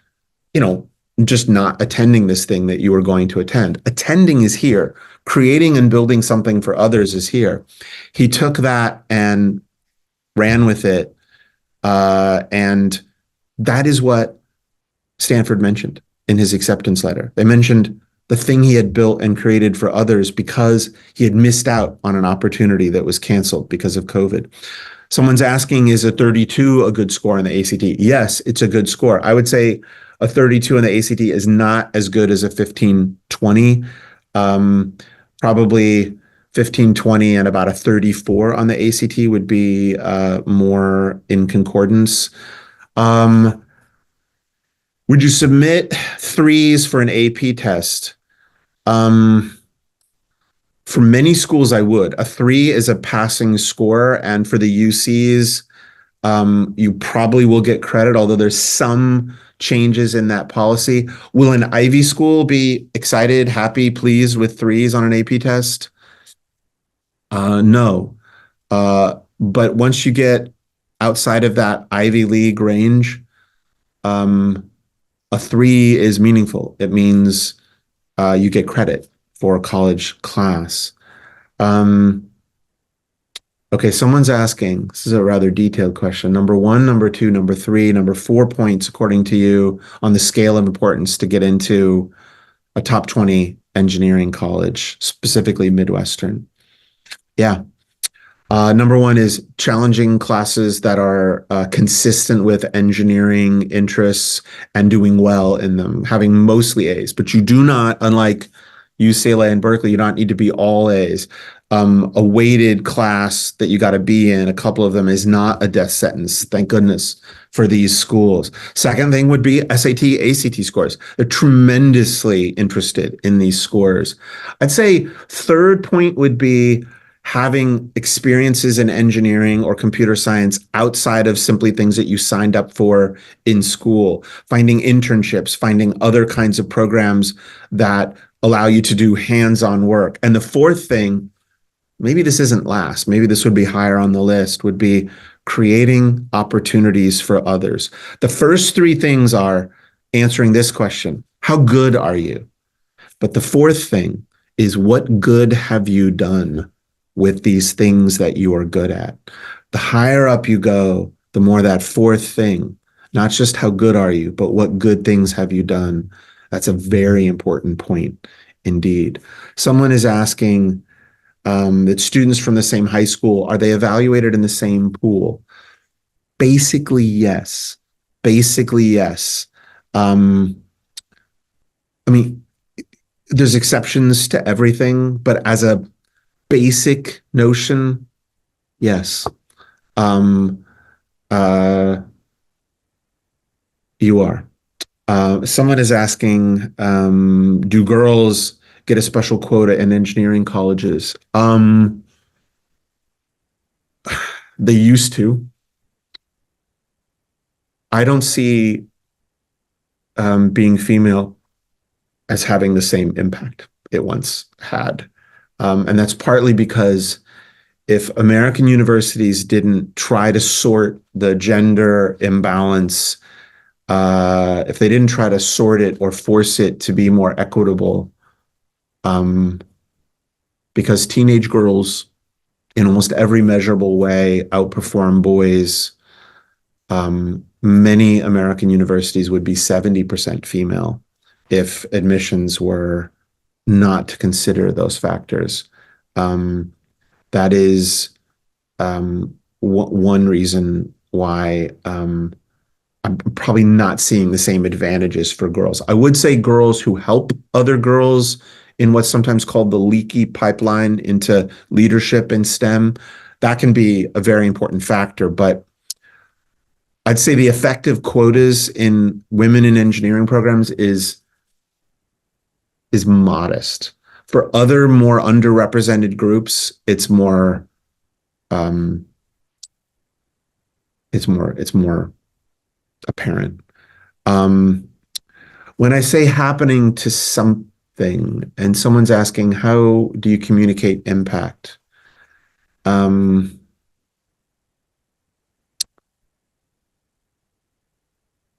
just not attending this thing that you were going to attend. Attending is here. Creating and building something for others is here. He took that and ran with it. And that is what Stanford mentioned in his acceptance letter. They mentioned the thing he had built and created for others because he had missed out on an opportunity that was canceled because of COVID. Someone's asking, is a 32 a good score on the ACT? Yes, it's a good score. I would say a 32 on the ACT is not as good as a 1520. Probably 1520 and about a 34 on the ACT would be more in concordance. Would you submit threes for an AP test? For many schools, I would. A 3 is a passing score, and for the UCs, you probably will get credit, although there's some changes in that policy. Will an Ivy school be excited, happy, pleased with 3s on an AP test? No. But once you get outside of that Ivy League range, a 3 is meaningful. It means you get credit for a college class. Okay, someone's asking, this is a rather detailed question. Number 1, number 2, number 3, number 4 points, according to you, on the scale of importance to get into a top 20 engineering college, specifically Midwestern. Yeah. Number 1 is challenging classes that are consistent with engineering interests and doing well in them, having mostly A's. But you do not, unlike UCLA and Berkeley, you don't need to be all A's. A weighted class that you got to be in, a couple of them, is not a death sentence. Thank goodness for these schools. Second thing would be SAT, ACT scores. They're tremendously interested in these scores. I'd say third point would be having experiences in engineering or computer science outside of simply things that you signed up for in school, finding internships, finding other kinds of programs that allow you to do hands-on work. And the fourth thing, maybe this isn't last, maybe this would be higher on the list, would be creating opportunities for others. The first 3 things are answering this question: how good are you? But the fourth thing is, what good have you done with these things that you are good at? The higher up you go, the more that fourth thing, not just how good are you, but what good things have you done? That's a very important point indeed. Someone is asking, That students from the same high school, are they evaluated in the same pool? Basically, yes. Basically, yes. Um, I mean, there's exceptions to everything, but as a basic notion, yes. Um, uh, you are. Someone is asking, do girls get a special quota in engineering colleges? They used to. I don't see being female as having the same impact it once had. And that's partly because if American universities didn't try to sort the gender imbalance, if they didn't try to sort it or force it to be more equitable, um, because teenage girls in almost every measurable way outperform boys, many American universities would be 70% female if admissions were not to consider those factors. That is one reason why I'm probably not seeing the same advantages for girls. I would say girls who help other girls in what's sometimes called the leaky pipeline into leadership in STEM, that can be a very important factor. But I'd say the effective quotas in women in engineering programs is modest. For other more underrepresented groups, it's more it's more apparent. When I say happening to something and someone's asking, how do you communicate impact?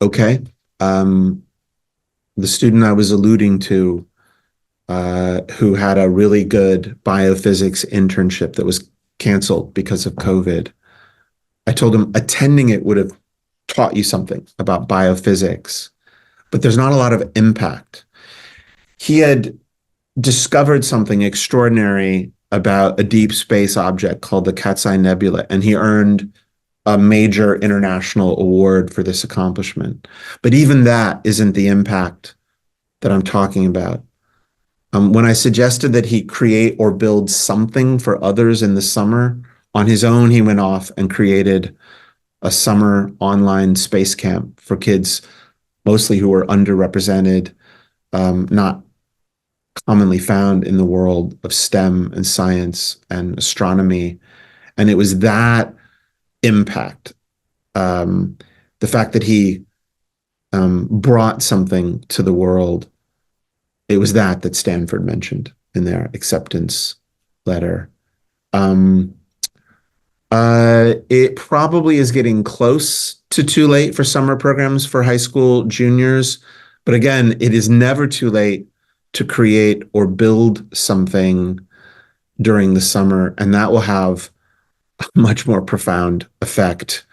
Okay. The student I was alluding to, who had a really good biophysics internship that was canceled because of COVID. I told him attending it would have taught you something about biophysics, but there's not a lot of impact. He had discovered something extraordinary about a deep space object called the Cat's Eye Nebula, and he earned a major international award for this accomplishment. But even that isn't the impact that I'm talking about. When I suggested that he create or build something for others in the summer, on his own, he went off and created a summer online space camp for kids, mostly who were underrepresented, not commonly found in the world of STEM and science and astronomy. And it was that impact, the fact that he brought something to the world. It was that Stanford mentioned in their acceptance letter. It probably is getting close to too late for summer programs for high school juniors. But again, it is never too late to create or build something during the summer, and that will have a much more profound effect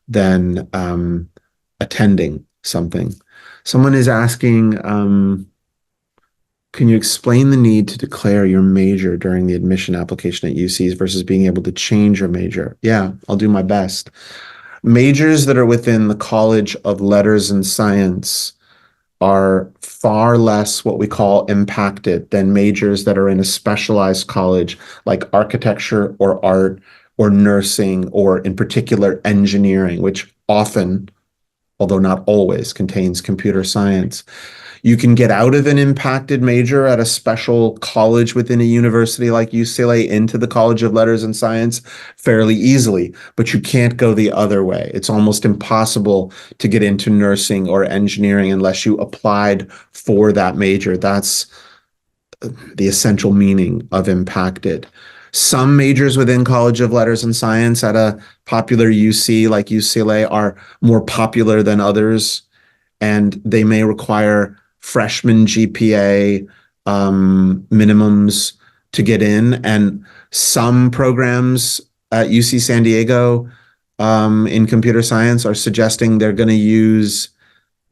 than attending something. Someone is asking, can you explain the need to declare your major during the admission application at UCs versus being able to change your major? Yeah, I'll do my best. Majors that are within the College of Letters and Science are far less what we call impacted than majors that are in a specialized college like architecture or art or nursing or in particular engineering, which often, although not always, contains computer science. You can get out of an impacted major at a special college within a university like UCLA into the College of Letters and Science fairly easily, but you can't go the other way. It's almost impossible to get into nursing or engineering unless you applied for that major. That's the essential meaning of impacted. Some majors within College of Letters and Science at a popular UC like UCLA are more popular than others, and they may require freshman GPA minimums to get in. And some programs at UC San Diego in computer science are suggesting they're going to use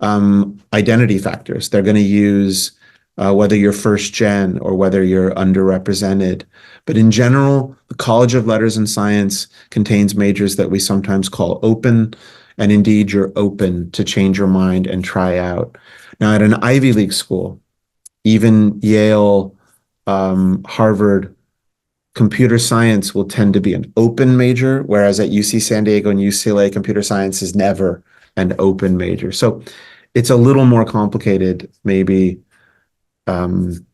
identity factors. They're going to use whether you're first gen or whether you're underrepresented. But in general, the College of Letters and Science contains majors that we sometimes call open, and indeed you're open to change your mind and try out. Now, at an Ivy League school, even Yale, Harvard, computer science will tend to be an open major, whereas at UC San Diego and UCLA, computer science is never an open major. So it's a little more complicated, maybe, than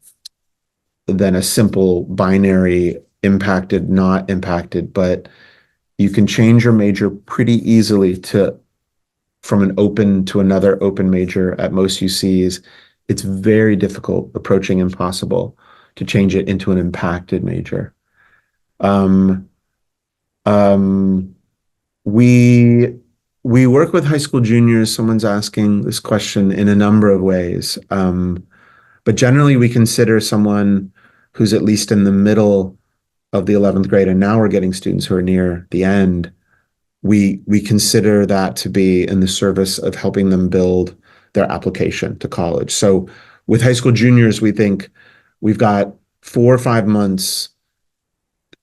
a simple binary impacted, not impacted, but you can change your major pretty easily to from an open to another open major at most UCs. It's very difficult, approaching impossible, to change it into an impacted major. Um, um, we we work with high school juniors. Someone's asking this question in a number of ways. But generally, we consider someone who's at least in the middle of the 11th grade, and now we're getting students who are near the end. We consider that to be in the service of helping them build their application to college. So with high school juniors, we think we've got 4 or 5 months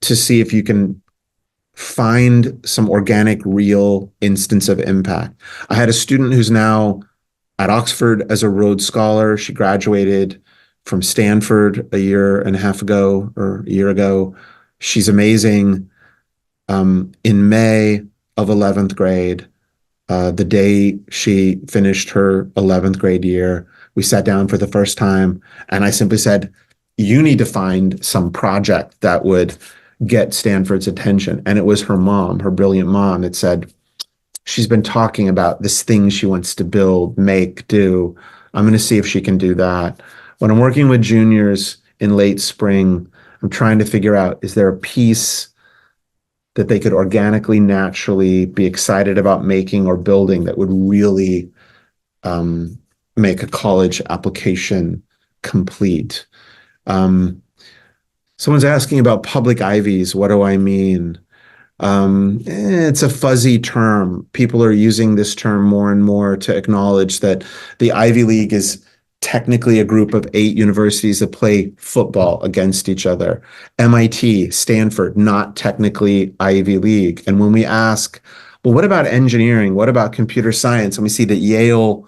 to see if you can find some organic, real instance of impact. I had a student who's now at Oxford as a Rhodes Scholar. She graduated from Stanford a year and a half ago or a year ago. She's amazing. In May of 11th grade, the day she finished her 11th grade year, we sat down for the first time, and I simply said, you need to find some project that would get Stanford's attention. And it was her mom, her brilliant mom, that said, she's been talking about this thing she wants to build, make, do. I'm going to see if she can do that. When I'm working with juniors in late spring, I'm trying to figure out, is there a piece that they could organically, naturally be excited about making or building that would really make a college application complete? Someone's asking about public Ivies. What do I mean? It's a fuzzy term. People are using this term more and more to acknowledge that the Ivy League is technically a group of 8 universities that play football against each other. MIT, Stanford, not technically Ivy League. And when we ask, well, what about engineering? What about computer science? And we see that Yale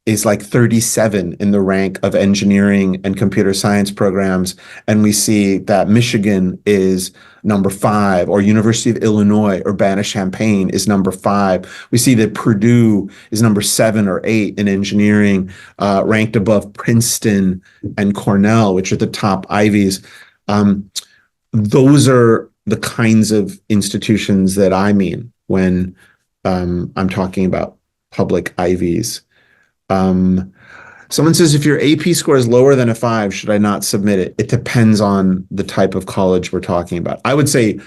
is like 37 in the rank of engineering and computer science programs. And we see that Michigan is number 5, or University of Illinois, Urbana-Champaign is number 5. We see that Purdue is number 7 or 8 in engineering, ranked above Princeton and Cornell, which are the top Ivies. Those are the kinds of institutions that I mean when I'm talking about public Ivies. Someone says, if your AP score is lower than a 5, should I not submit it? It depends on the type of college we're talking about. I would say,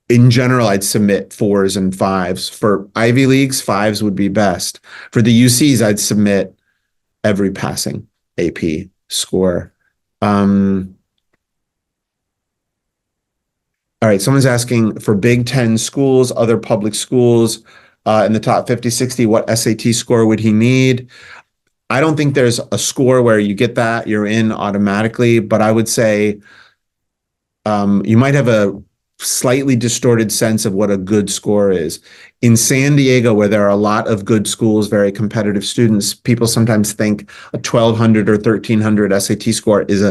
in general, I'd submit 4s and 5s. For Ivy Leagues, 5s would be best. For the UCs, I'd submit every passing AP score. All right, someone's asking, for Big Ten schools, other public schools, in the top 50, 60, what SAT score would he need? I don't think there's a score where you get that, you're in automatically, but I would say you might have a slightly distorted sense of what a good score is. In San Diego, where there are a lot of good schools, very competitive students, people sometimes think a 1,200 or 1,300 SAT score is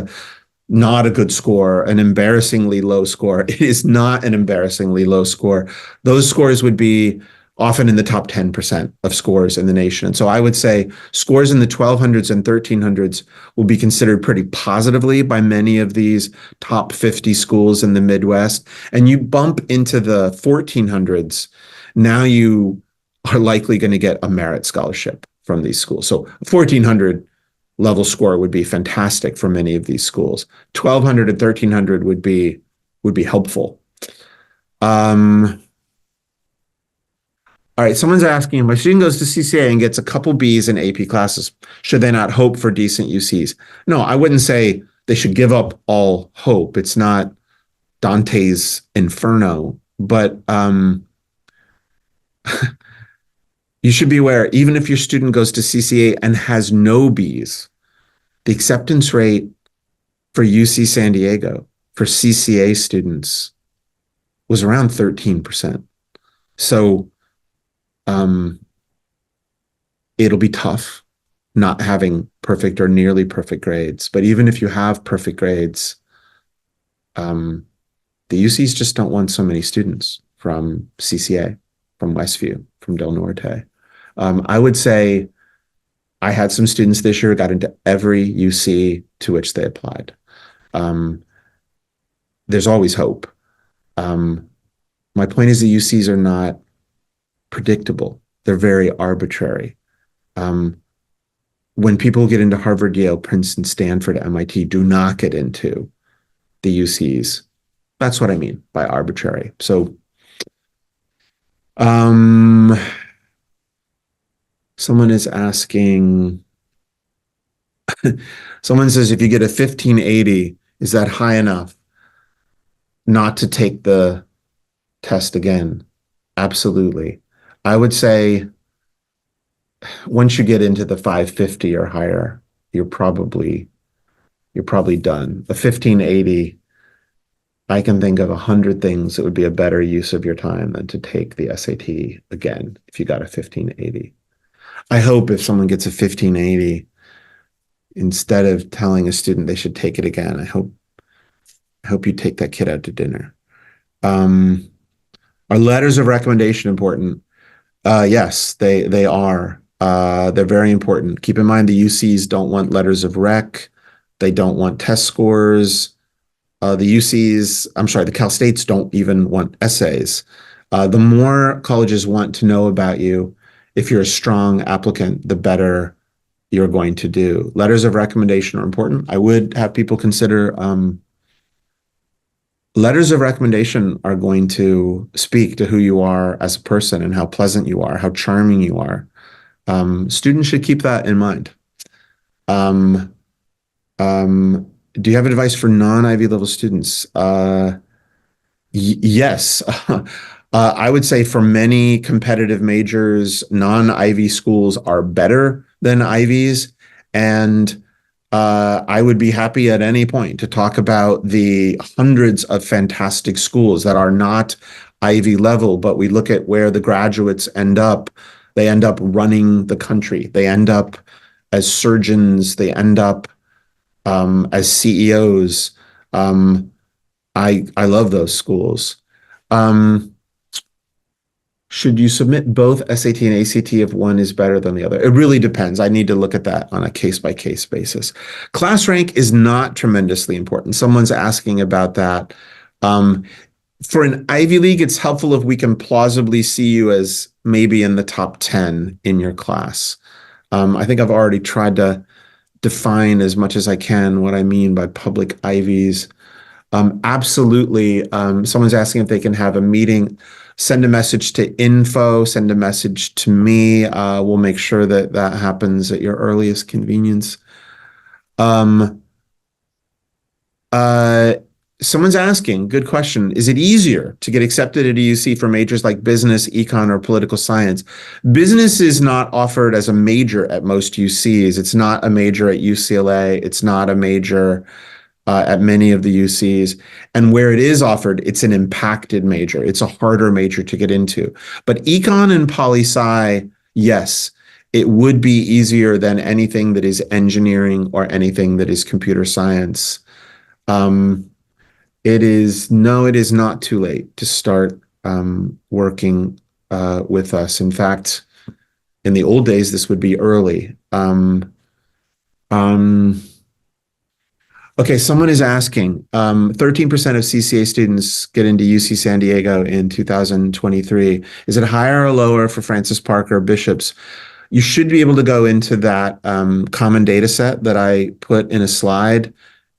not a good score, an embarrassingly low score. It is not an embarrassingly low score. Those scores would be often in the top 10% of scores in the nation. And so I would say scores in the 1,200s and 1,300s will be considered pretty positively by many of these top 50 schools in the Midwest. And you bump into the 1,400s, now you are likely going to get a merit scholarship from these schools. So 1,400 level score would be fantastic for many of these schools. 1,200 and 1,300 would be helpful. All right, someone's asking, if my student goes to CCA and gets a couple Bs in AP classes, should they not hope for decent UCs? No, I wouldn't say they should give up all hope. It's not Dante's Inferno, but you should be aware, even if your student goes to CCA and has no Bs, The acceptance rate for UC San Diego for CCA students was around 13%. So um, it'll be tough not having perfect or nearly perfect grades. But even if you have perfect grades, the UCs just don't want so many students from CCA, from Westview, from Del Norte. I would say I had some students this year who got into every UC to which they applied. Um, there's always hope. My point is the UCs are not predictable. They're very arbitrary. Um, when people get into Harvard, Yale, Princeton, Stanford, MIT, do not get into the UCs. That's what I mean by arbitrary. So someone is asking, someone says, if you get a 1580, is that high enough not to take the test again? Absolutely. I would say once you get into the 550 or higher, you're probably done. A 1580, I can think of 100 things that would be a better use of your time than to take the SAT again if you got a 1580. I hope if someone gets a 1580, instead of telling a student they should take it again, I hope you take that kid out to dinner. Are letters of recommendation important? Yes, they are. They're very important. Keep in mind the UCs don't want letters of rec. They don't want test scores. The Cal States don't even want essays. The more colleges want to know about you, if you're a strong applicant, the better you're going to do. Letters of recommendation are important. I would have people consider letters of recommendation are going to speak to who you are as a person and how pleasant you are, how charming you are. Students should keep that in mind. Do you have advice for non-Ivy level students? Yes. I would say for many competitive majors, non-Ivy schools are better than Ivies. And I would be happy at any point to talk about the hundreds of fantastic schools that are not Ivy level, but we look at where the graduates end up. They end up running the country. They end up as surgeons. They end up as CEOs. I love those schools. Should you submit both SAT and ACT if one is better than the other? It really depends. I need to look at that on a case-by-case basis. Class rank is not tremendously important. Someone's asking about that. For an Ivy League, it's helpful if we can plausibly see you as maybe in the top 10 in your class. I think I've already tried to define as much as I can what I mean by public Ivies. Absolutely. Someone's asking if they can have a meeting. Send a message to info, send a message to me. We'll make sure that that happens at your earliest convenience. Someone's asking, good question, is it easier to get accepted at UC for majors like business, econ, or political science? Business is not offered as a major at most UCs. It's not a major at UCLA. It's not a major at many of the UCs. And where it is offered, it's an impacted major. It's a harder major to get into. But econ and poli-sci, yes, it would be easier than anything that is engineering or anything that is computer science. It is not too late to start working with us. In fact, in the old days, this would be early. Okay, someone is asking, 13% of CCA students get into UC San Diego in 2023. Is it higher or lower for Francis Parker or Bishops? You should be able to go into that common data set that I put in a slide,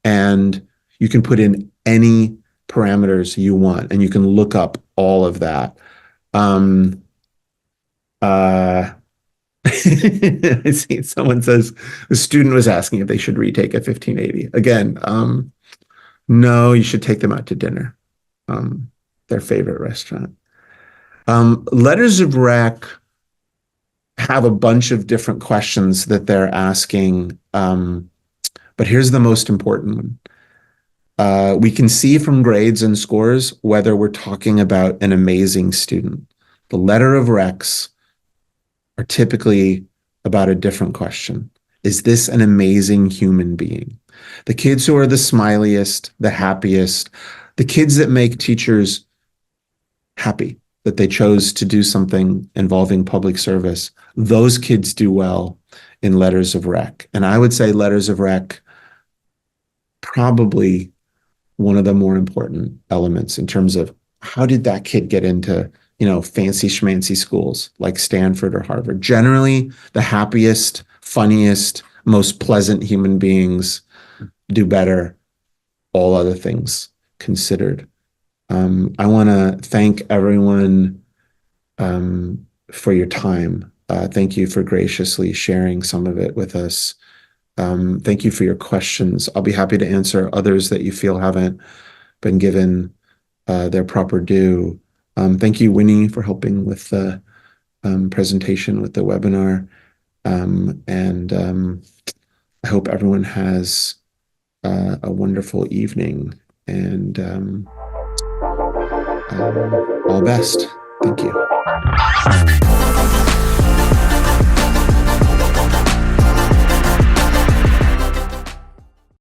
and you can put in any parameters you want, and you can look up all of that. I see someone says the student was asking if they should retake a 1580. Again, no, you should take them out to dinner, their favorite restaurant. Letters of rec have a bunch of different questions that they're asking. But here's the most important one. We can see from grades and scores whether we're talking about an amazing student. The letter of recs are typically about a different question. Is this an amazing human being? The kids who are the smiliest, the happiest, the kids that make teachers happy that they chose to do something involving public service, those kids do well in letters of rec. And I would say letters of rec probably one of the more important elements in terms of how did that kid get into, fancy schmancy schools like Stanford or Harvard. Generally, the happiest, funniest, most pleasant human beings do better, all other things considered. I want to thank everyone for your time. Thank you for graciously sharing some of it with us. Thank you for your questions. I'll be happy to answer others that you feel haven't been given their proper due. Thank you, Winnie, for helping with the presentation with the webinar. And I hope everyone has a wonderful evening, and all best. Thank you.